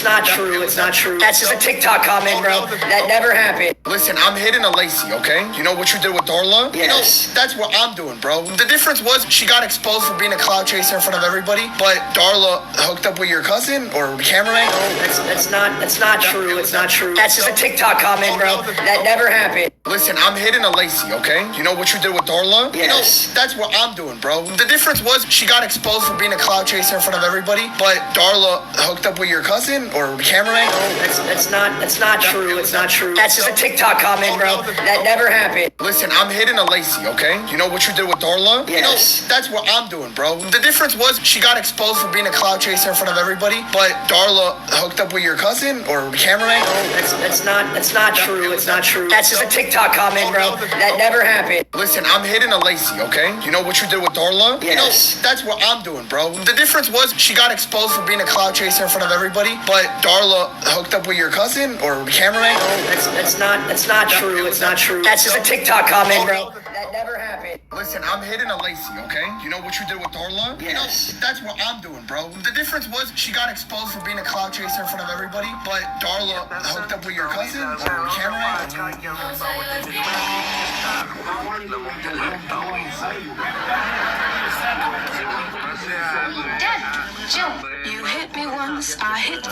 not true. It's not true. That's just a TikTok comment, bro. That never happened. Listen, I'm hitting a Lacey, okay? You know what you did with Darla? Yes. You know, that's what I'm doing, bro. The difference was she got exposed for being a cloud chaser in front of everybody, but Darla hooked up with your cousin or cameraman. That's not true. It's not true. That's just a TikTok comment, bro. That never happened. Listen, I'm hitting a Lacey, okay? You know what you did with Darla? Yes. You know, that's what I'm doing, bro. The difference was she got exposed for being a cloud chaser in front of everybody, but Darla hooked up with your cousin or cameraman. That's not true. It's not true. That's just a TikTok comment, bro. That never happened. Listen, I'm hitting a Lacey, okay? You know what you did with Darla? Yes. You know, that's what I'm doing, bro. The difference was she got exposed for being a cloud chaser in front of everybody, but Darla hooked up with your cousin or cameraman. That's not true. It's not true. That's just a TikTok comment, bro. That never happened. Listen, I'm hitting a Lacey, okay? You know what you did with Darla? Yes. You know, that's what I'm doing, bro. The difference was she got exposed for being a cloud chaser in front of everybody, but Darla hooked up with your cousin or cameraman. That's not true. It's not true. That's just a TikTok comment, bro. That never happened. Listen, I'm hitting a Lacey, okay? You know what you did with Darla? Yes. You know, that's what I'm doing, bro. The difference was she got exposed for being a cloud chaser in front of everybody, but Darla hooked up with your cousin or cameraman. Dad, Jill, you hit me once, I hit you.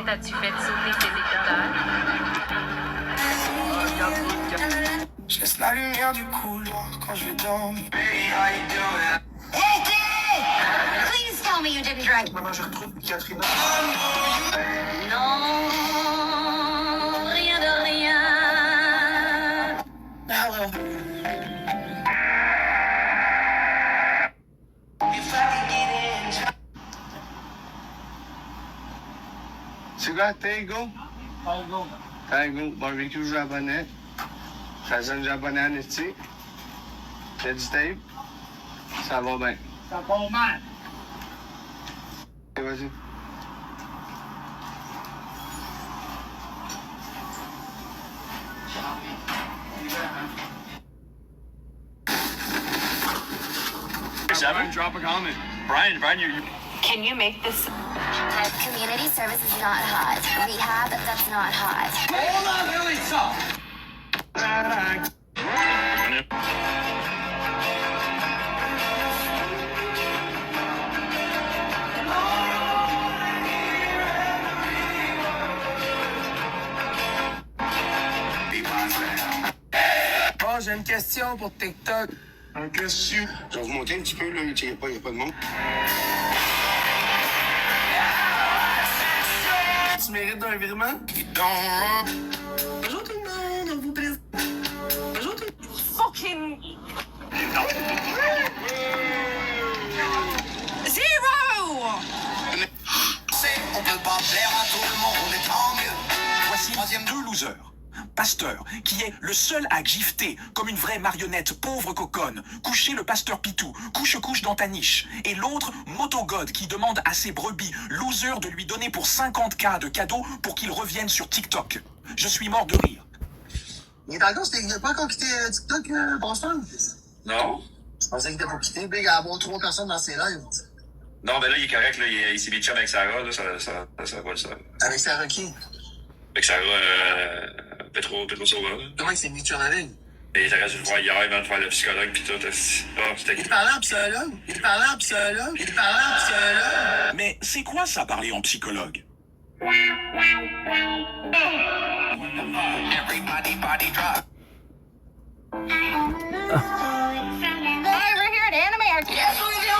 Mais t'as-tu fait sauter tes écouteurs? Je laisse la lumière du couloir quand je vais dormir. Please tell me you didn't drink. Maman, je retrouve Catherine. Non, rien de rien. Hello. Tu got Tego? Tego, barbecue japonais. Façon japonais en esti. T'as du tape? Ça va bien. Ça va mal. Ok, vas-y. Seven, drop a comment. Brian, you. Can you make this? Community service is not hot. Rehab, that's not hot. Hold on, Lily, stop. Bon, j'ai une question pour TikTok. Une question. Je vais vous montrer un petit peu, là. Il n'y a pas de monde. Tu mérites un virement? Bonjour tout le monde, on vous présente. Bonjour tout le monde. Fucking zero! On peut pas plaire à tout le monde, mais tant mieux. Voici deux losers. Pasteur, qui est le seul à gifter comme une vraie marionnette pauvre coconne, coucher le pasteur Pitou, couche dans ta niche, et l'autre, Motogod, qui demande à ses brebis losers de lui donner pour 50K de cadeaux pour qu'il revienne sur TikTok. Je suis mort de rire. Il est encore, il n'a pas encore quitté TikTok, Boston? Non? Je pensais qu'il était pour quitter. Big à avoir 3 personnes dans ses lives. Non, ben là, il est correct, là. Il s'est mis de chum avec Sarah, là. Ça va le seul. Avec Sarah qui? Avec Sarah, Petro Sauveur, là. Comment il s'est mis de avec? Et j'aurais dû le voir hier, même, faire le psychologue, pis tout. C'était... Il parlait en psychologue? Mais c'est quoi ça, parler en psychologue? Everybody body drop. Hey, we're here at Anime Art. Yes, we do.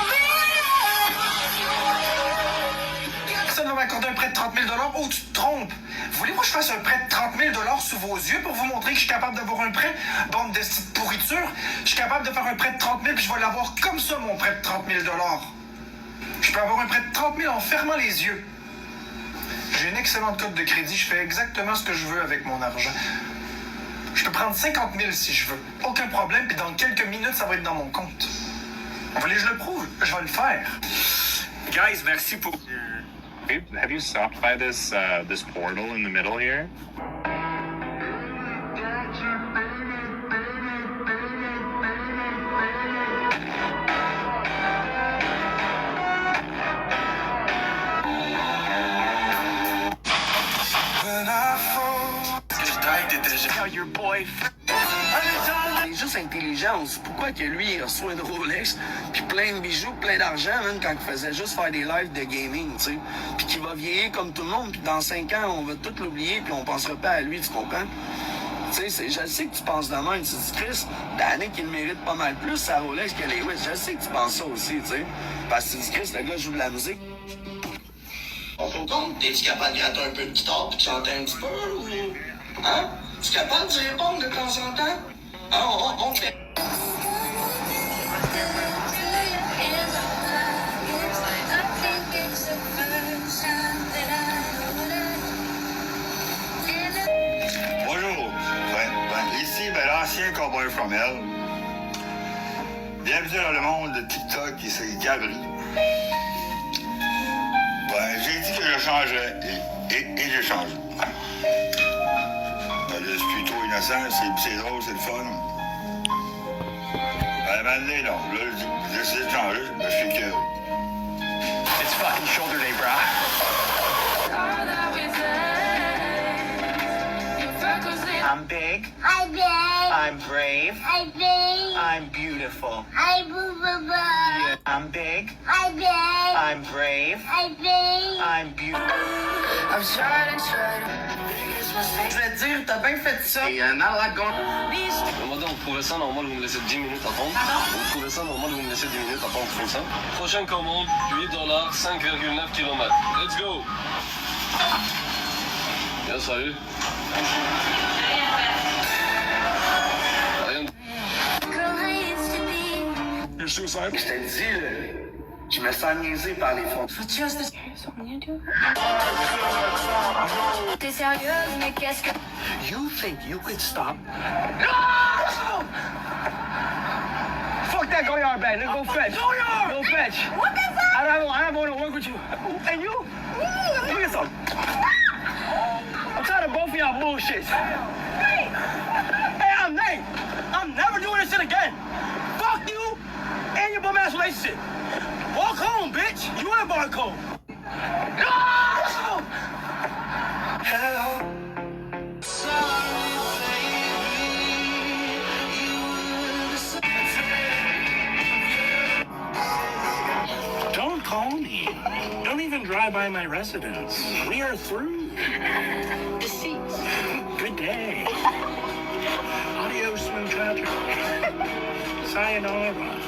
Personne va m'accorder un prêt de 30 000 $. Oh, tu te trompes. Voulez-vous que je fasse un prêt de 30 000 $ sous vos yeux pour vous montrer que je suis capable d'avoir un prêt? Bande de petite pourriture. Je suis capable de faire un prêt de 30 000 puis je vais l'avoir comme ça, mon prêt de 30 000 $. Je peux avoir un prêt de 30 000 en fermant les yeux. J'ai une excellente cote de crédit. Je fais exactement ce que je veux avec mon argent. Je peux prendre 50 000 si je veux. Aucun problème. Puis dans quelques minutes, ça va être dans mon compte. Vous voulez que je le prouve? Je vais le faire. Guys, merci pour. Have you stopped by this portal in the middle here? Your boyfriend. Il est juste intelligence. Pourquoi que lui, il reçoit une Rolex, puis plein de bijoux, plein d'argent, même quand il faisait juste faire des lives de gaming, tu sais. Puis qu'il va vieillir comme tout le monde, puis dans 5 ans, on va tout l'oublier, puis on pensera pas à lui, tu comprends? Tu sais, je sais que tu penses de même. Tu dis, Chris, Danny qu'il mérite pas mal plus sa Rolex que Lewis. Je sais que tu penses ça aussi, tu sais. Parce que tu dis, Chris, le gars joue de la musique. On se compte, t'es-tu capable de gratter un peu de guitare puis de chanter un petit peu, ou... Hein? Tu es capable de répondre de temps en temps? Ah, on fait... Bonjour, ici l'ancien cowboy from hell. Bienvenue dans le monde de TikTok et c'est Gabri. J'ai dit que je changerais et j'ai changé. Je suis plutôt innocent, c'est drôle, c'est le fun. Maintenant, non, là, j'ai décidé de changer, je suis que... It's fucking shoulder day, bro. I'm big. Hi, babe. I'm brave. Hi, babe. I'm beautiful. Hi, boo, boo, boo. I'm big. Hi, babe. I'm brave. Hi, babe. I'm beautiful. I'm trying. Je vais te dire, t'as bien fait ça. Et not a lot going. Madame, vous trouvez ça normal, vous me laissez 10 minutes attendre? Vous trouvez ça normal, vous me laissez 10 minutes attendre pour ça? Prochaine commande, 8 $, 5,9 km. Let's go! Bien, salut. Rien. Je te dis, là, je me sens niaisé par les fonds. T'es sérieuse, mais qu'est-ce que... You think you could stop? Fuck that go-yard bag, nigga, go fetch. Go fetch. What the fuck? I don't want to work with you. And you? Look at some. I'm tired of both of y'all bullshit. Hey, I'm Nate. I'm never doing this shit again. Fuck you and your bum ass relationship. Walk home, bitch. You ain't barcode. No! Hello. Don't call me. Don't even drive by my residence. We are through. Deceits. Good day. Adios, swim traffic. Sayonara.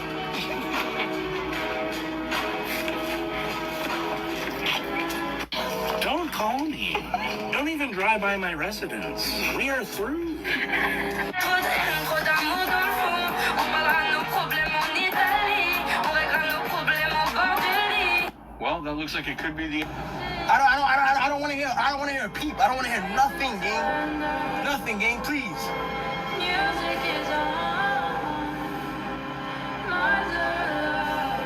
Don't call me. Don't even drive by my residence. We are through. Trop d'amour dans le fond. On parlera de nos problèmes en Italie. On réglera nos problèmes au bord du lit. Well, that looks like it could be the. I don't want to hear a peep. I don't want to hear nothing, gang. Nothing, gang, please. Music is on. My love.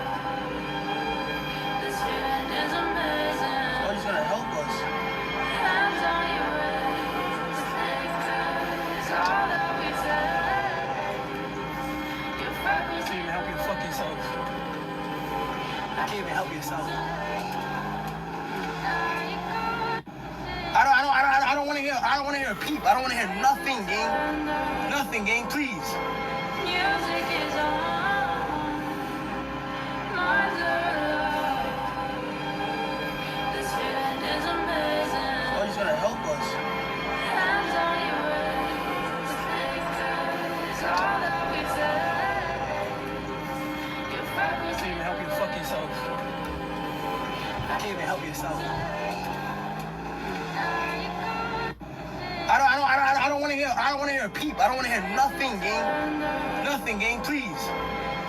This feeling is amazing. Oh, he's gonna help us. Hands on your waist. It's all that we say. Your You can't even help your fucking self. You can't even help yourself. I don't want to hear a peep. I don't want to hear nothing, gang. Nothing, gang, please. music is on. My love. This feeling is amazing. Oh, he's gonna help us. Hands on your waist. It's all that we say. Your You freckles can't even help your fucking self. You can't even help yourself. I don't want to hear a peep. I don't want to hear nothing, gang. Nothing, gang, please.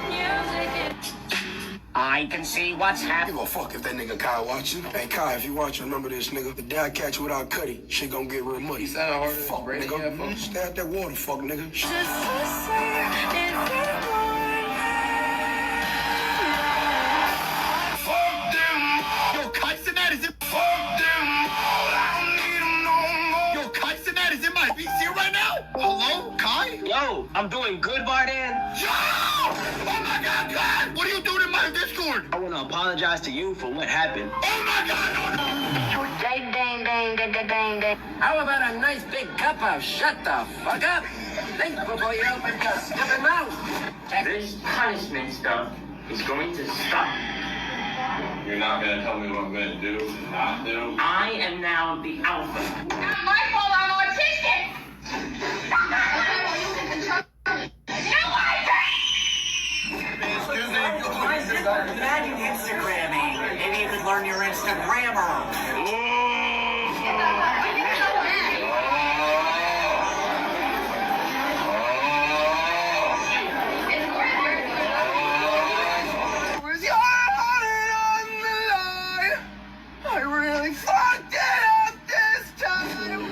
music is. I can see what's happening. Give a fuck if that nigga Kai watching. Hey Kai, if you watching, remember this nigga. The day I catch you without Cuddy, shit gon' get real muddy. Sound hard as Fuck, break nigga. up. Stay out that water, fuck, nigga. Just listen if you want. Fuck them. Yo, Kyson, that is it. Fuck them. I don't need them no more. Yo, Kyson, that is in my VC right now. Hello, Kai? Yo, I'm doing good, Vardan. Yo! Oh my God, God! What are you doing in my Discord? I want to apologize to you for what happened. Oh my God! No, no. Dang, dang, dang, dang, dang, dang, dang. How about a nice big cup of shut the fuck up? Think before you open your stupid mouth. This punishment stuff is going to stop. You're not gonna tell me what I'm gonna do and not do. I am now the alpha. Not my fault, I'm autistic. Imagine Instagramming. Maybe you could learn your Instagrammer. Was your heart on the line? I really fucked it up this time.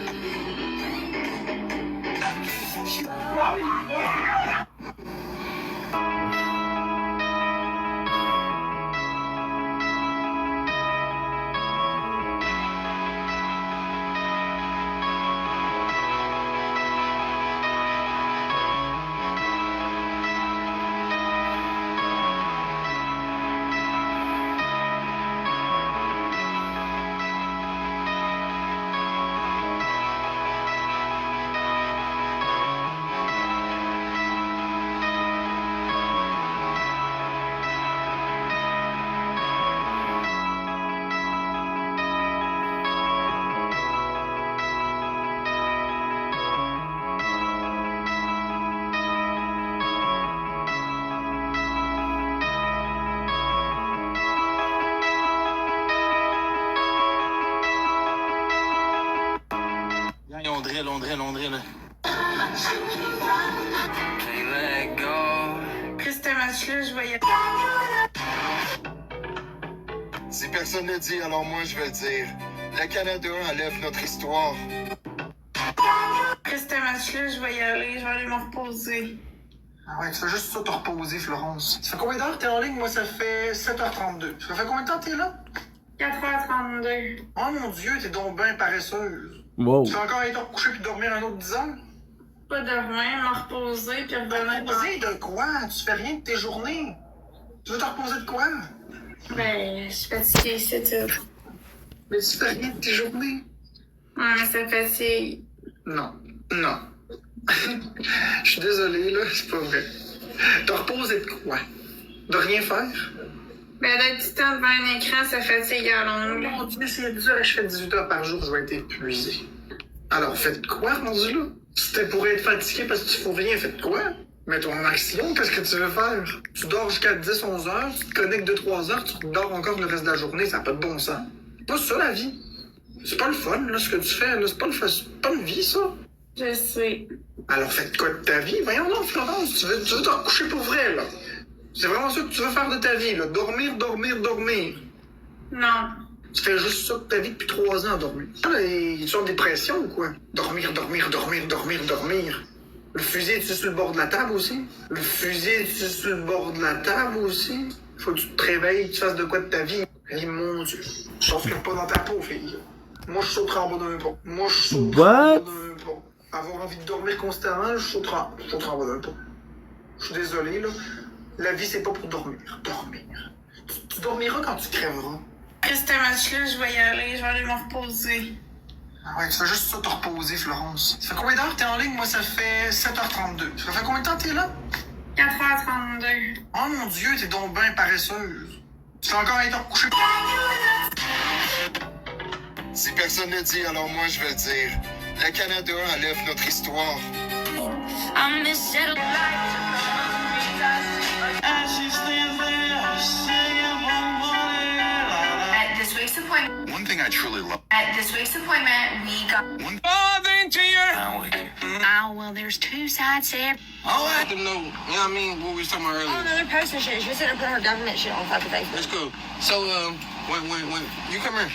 on drill. Hey, let go. Chris, ce match-là, je voyais. Si personne ne dit, alors moi je vais le dire. Le Canada enlève notre histoire. Chris, ce match-là, je vais y aller. Je vais aller me reposer. Ah ouais, tu fais juste ça te reposer, Florence. Ça fait combien d'heures que t'es en ligne? Moi, ça fait 7h32. Ça fait combien de temps que t'es là? 4h32. Oh mon Dieu, t'es donc bien paresseuse. Wow. Tu vas encore aller te recoucher puis dormir un autre 10 heures? Pas dormir, me reposer, puis revenir. Reposer de quoi? Tu fais rien de tes journées. Tu veux te reposer de quoi? Ben, je suis fatiguée, c'est tout. Mais tu fais rien de tes journées. Ouais, mais ça fatigue. Non. Je suis désolé, là, c'est pas vrai. Te reposer de quoi? De rien faire? Ben, d'être tout le temps devant un écran, ça fatigue à longue. Mon Dieu, c'est dur, je fais 18 heures par jour, je vais être épuisé. Alors, faites quoi, rendu là? C'était pour être fatigué parce que tu fous rien, faites quoi? Mets-toi en action, qu'est-ce que tu veux faire? Tu dors jusqu'à 10-11 heures, tu te connectes 2-3 heures, tu dors encore le reste de la journée, ça n'a pas de bon sens. C'est pas ça, la vie. C'est pas le fun, là, ce que tu fais, là, c'est pas une vie, ça. Je sais. Alors, faites quoi de ta vie? Voyons donc, Florence, tu veux te recoucher pour vrai, là. C'est vraiment ça que tu veux faire de ta vie, là. Dormir. Non. Tu fais juste ça de ta vie depuis 3 ans, dormir. Là, tu es en dépression ou quoi? Dormir. Le fusil, es-tu sur le bord de la table aussi? Faut que tu te réveilles, tu fasses de quoi de ta vie? Et mon Dieu. Je t'enfile pas dans ta peau, fille. Moi, je sauterai en bas d'un pont. Avoir envie de dormir constamment, je sauterai en bas d'un pont. Je suis désolé, là. La vie, c'est pas pour dormir. Tu dormiras quand tu crèveras. Chris, ce match-là, je vais y aller. Je vais aller me reposer. Ah ouais, tu fais juste ça te reposer, Florence. Ça fait combien d'heures que t'es en ligne? Moi, ça fait 7h32. Ça fait combien de temps que t'es là? 4h32. Oh mon Dieu, t'es donc bien paresseuse. Tu vas encore aller te recoucher. Si personne ne dit, alors moi je vais le dire. Le Canada enlève notre histoire. At this week's appointment. One thing I truly love. At this week's appointment, we got. Oh, well, there's two sides to every. Oh, I have to know, you know what I mean, what we was talking about earlier. Oh, no, they're posting shit. She was sitting there putting her government shit on fucking Facebook. That's cool. So, when you come here.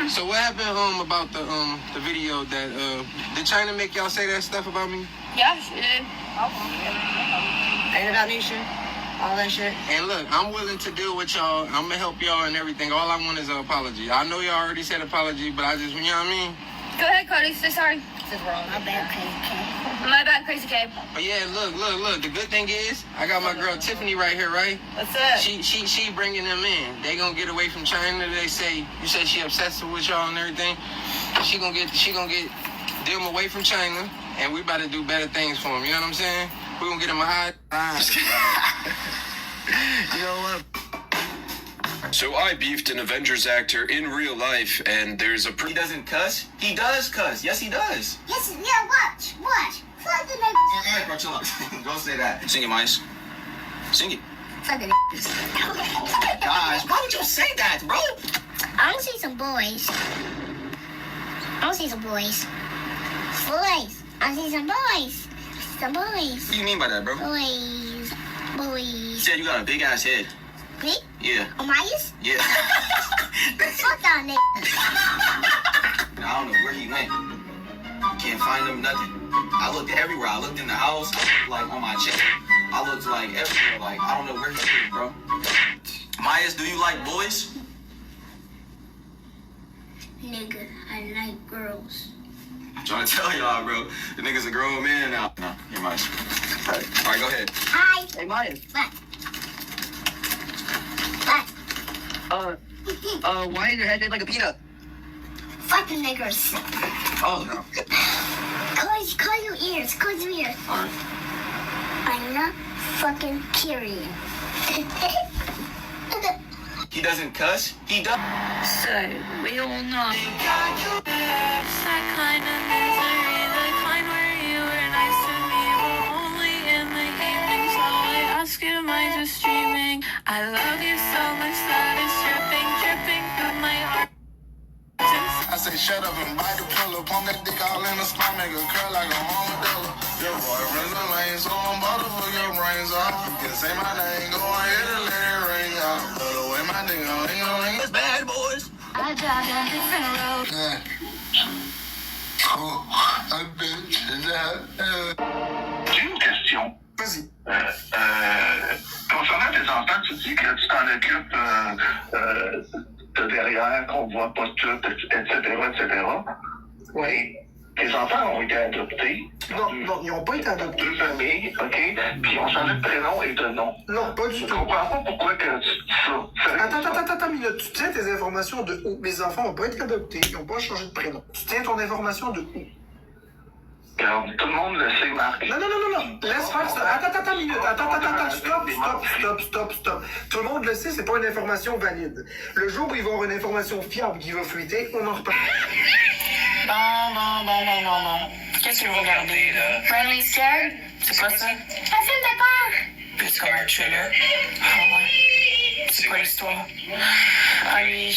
So what happened about the video that did China make y'all say that stuff about me? Yeah, she did. Ain't about me shit. All that shit. And look, I'm willing to deal with y'all. I'm gonna help y'all and everything. All I want is an apology. I know y'all already said apology, but I just, you know what I mean? Go ahead, Cody. Say sorry. Says we're all. My bad, Crazy K. My bad, Crazy K. But yeah, look. The good thing is, I got my girl Tiffany right here, right? What's up? She bringing them in. They gonna get away from China. They say, you said she obsessed with y'all and everything. She gonna get them away from China, and we about to do better things for them. You know what I'm saying? We gonna get them a high. You know what? So I beefed an Avengers actor in real life, and there's a... He doesn't cuss? He does cuss. Yes, he does. Yes, yeah, what? Fuck the nigga. All right, bro, chill out. Don't say that. Sing it, Miles. Sing it. Fuck the Gosh, why would you say that, bro? I want to see some boys. I want to see some boys. Boys. I want to see some boys. Some boys. What do you mean by that, bro? Boys. You said you got a big ass head. Me? Yeah. Elias? Yeah. Fuck that nigga. I don't know where he went. Can't find him, nothing. I looked everywhere. I looked in the house, like on my chest. I looked like everywhere, like I don't know where he is, bro. Myers, do you like boys? Nigga, I like girls. I'm trying to tell y'all, bro. The nigga's a grown man now. No, you're Myers. All right, go ahead. Hi. Hey, Myers. What? Why is your head shaped like a peanut? Fucking niggers. Oh, no. Close your ears. Close your ears. All right. I'm not fucking curious. He doesn't cuss? He does. So, we all know that kind of misery, the kind where you were nice to me, but only in the evening. So I ask you, am I just dreaming? I love you so much that it's dripping from my heart. I say say shut up and bite the pillow. Pump that dick all in the spine, make a curl like a armadillo. Your boyfriend's a lane, so I'm about to fuck your brains off. You can say my name, go ahead and let it ring out. Put away my dick, it's bad boys. I drive down different roads. Oh, I bitch. J'ai une question. Vas-y. Concernant tes enfants, tu dis que tu t'en occupes de derrière, qu'on voit pas tout, etc. Oui. Tes enfants ont été adoptés. Non, ils n'ont pas été adoptés. Deux familles, OK? Puis ils ont changé de prénom et de nom. Non, pas du tout. Je comprends pas pourquoi que tu dis ça. Attends, minute. Tu tiens tes informations de où? Mes enfants n'ont pas été adoptés. Ils n'ont pas changé de prénom. Tu tiens ton information de où? Regarde, tout le monde le sait, Marc. Non. Laisse faire ça. Attends, minute. Stop. Tout le monde le sait, c'est pas une information valide. Le jour où il va y avoir une information fiable qui va fuiter, on en reparle. Bon. Qu'est-ce que vous regardez, là? Running Scared? C'est quoi ça? Un film de peur! Plus comme un thriller. Ah ouais. C'est quoi l'histoire? Ah lui...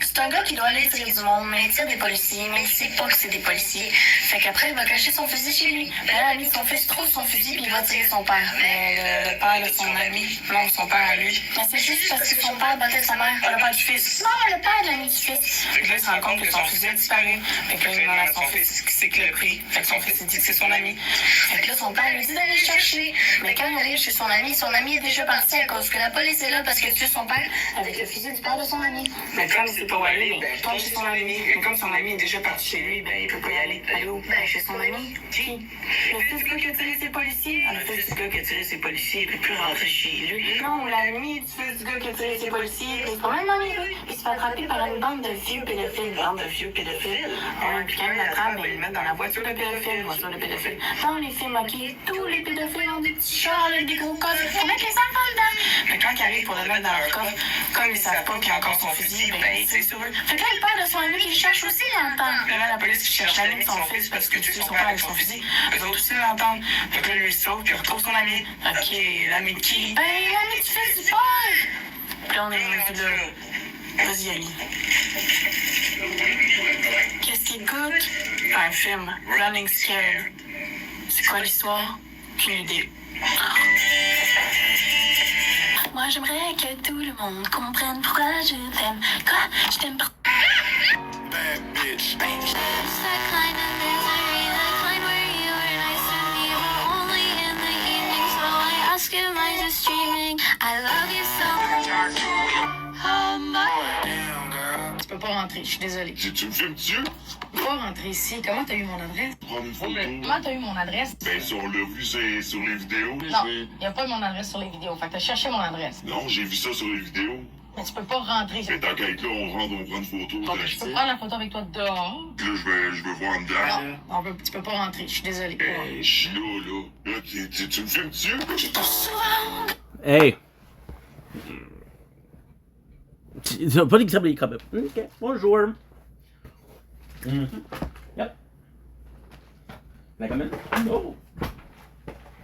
C'est un gars qui doit aller tirer du monde, mais il tire des policiers, mais il sait pas que c'est des policiers. Fait qu'après, il va cacher son fusil chez lui. L'ami de son fils trouve son fusil, puis il va tirer son père. Mais le père de son ami, non, son père à lui. Mais c'est juste parce que son père battait sa mère, le père du fils. Non, le père de l'ami du fils. Fait que là, il se rend compte que son fusil a disparu. Fait que là, il demande à son fils qui c'est qui l'a pris. Fait que son fils, il dit que c'est son ami. Fait que là, son père lui dit d'aller le chercher. Mais quand il arrive chez son ami est déjà parti à cause que la police est là parce que tue son père avec le fusil du père de son ami. Mais comme c'est pas où aller, il tombe chez son ami. Mais comme son ami est déjà parti chez lui, il peut pas y aller. Allez où? Chez son ami. Qui? Le fils du gars qui a tiré ses policiers. Le fils du gars qui a tiré ses policiers, il peut plus rentrer chez lui. Non, l'ami du fils du gars qui a tiré ses policiers, il se promène dans les rues. Il se fait attraper par une bande de vieux pédophiles. Puis quand ils l'attrapent, ils le mettent dans la voiture de pédophiles. Dans les films, OK, tous les pédophiles ont des petits chars avec des gros coffres. Il faut mettre les enfants dedans. Mais quand ils arrivent pour le mettre dans leur coffre, comme ils savent pas qu'il y a encore son fusil, il tire sur eux. Fait que là, le père de son ami qui le cherche aussi l'entend. Là, la police qui cherche l'ami de son fils parce que tu sais son père avec son fusil, eux autres aussi l'entendent. Fait que là, lui, il sauve, puis il retrouve son ami. OK, l'ami de qui? L'ami du fils du père! Puis là, on est rendu là. Vas-y, Ali. Qu'est-ce qui goûte? Un film, Running Scared. C'est quoi l'histoire? Aucune idée. Moi, j'aimerais que tout le monde comprenne pourquoi je t'aime. Quoi? Je t'aime pour... Bad bitch. That kind of misery, that kind where you were nice to me, but only in the evening, so I ask, am I just dreaming? I love you so much. Tu peux pas rentrer, je suis désolée. Tu me filmes-tu? Tu peux pas rentrer ici. Comment t'as eu mon adresse? Prendre une photo. Comment t'as eu mon adresse? Ben, si on l'a vu sur les vidéos. Non, y a pas mon adresse sur les vidéos. Fait que t'as cherché mon adresse. Non, j'ai vu ça sur les vidéos. Mais tu peux pas rentrer. Mais tant qu'à être là, on rentre, on prend une photo. Bon, je peux prendre la photo avec toi dehors. Puis là, je vais voir en dedans. Tu peux pas rentrer, je suis désolée. Je suis là. Là, tu me filmes-tu? Hey! Tu pas l'exemple quand même. Ok, bonjour. Yep. Can I come in? No.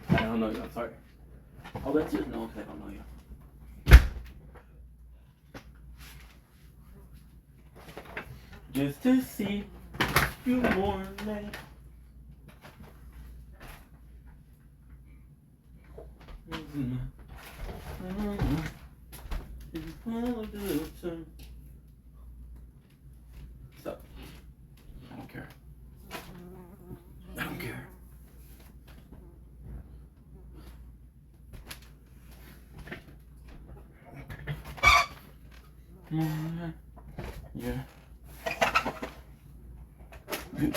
I don't know you, I'm sorry. Oh, that's it? No, because I don't know you. Just to see you more night. Stop. I don't care. I don't care. Yeah.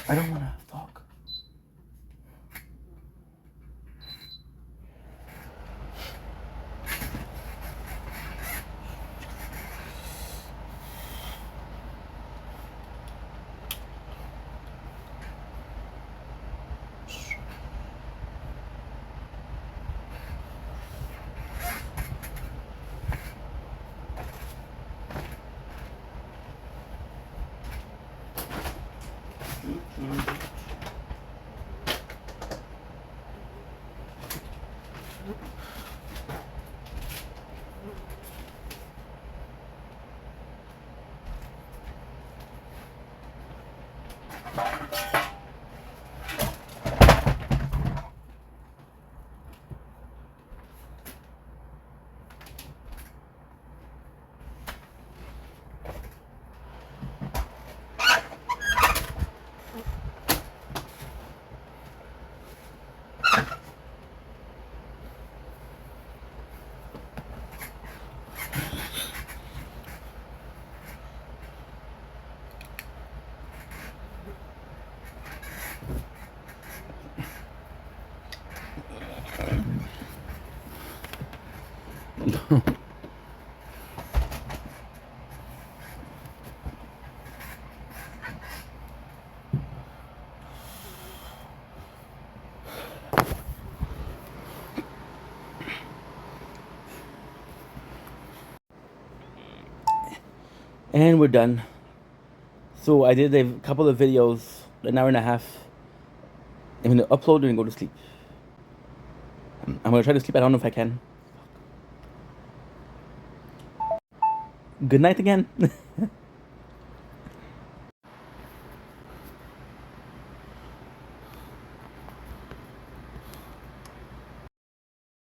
I don't wanna talk. And we're done. So I did a couple of videos, an hour and a half. I'm gonna upload and go to sleep. I'm gonna try to sleep. I don't know if I can. Good night again.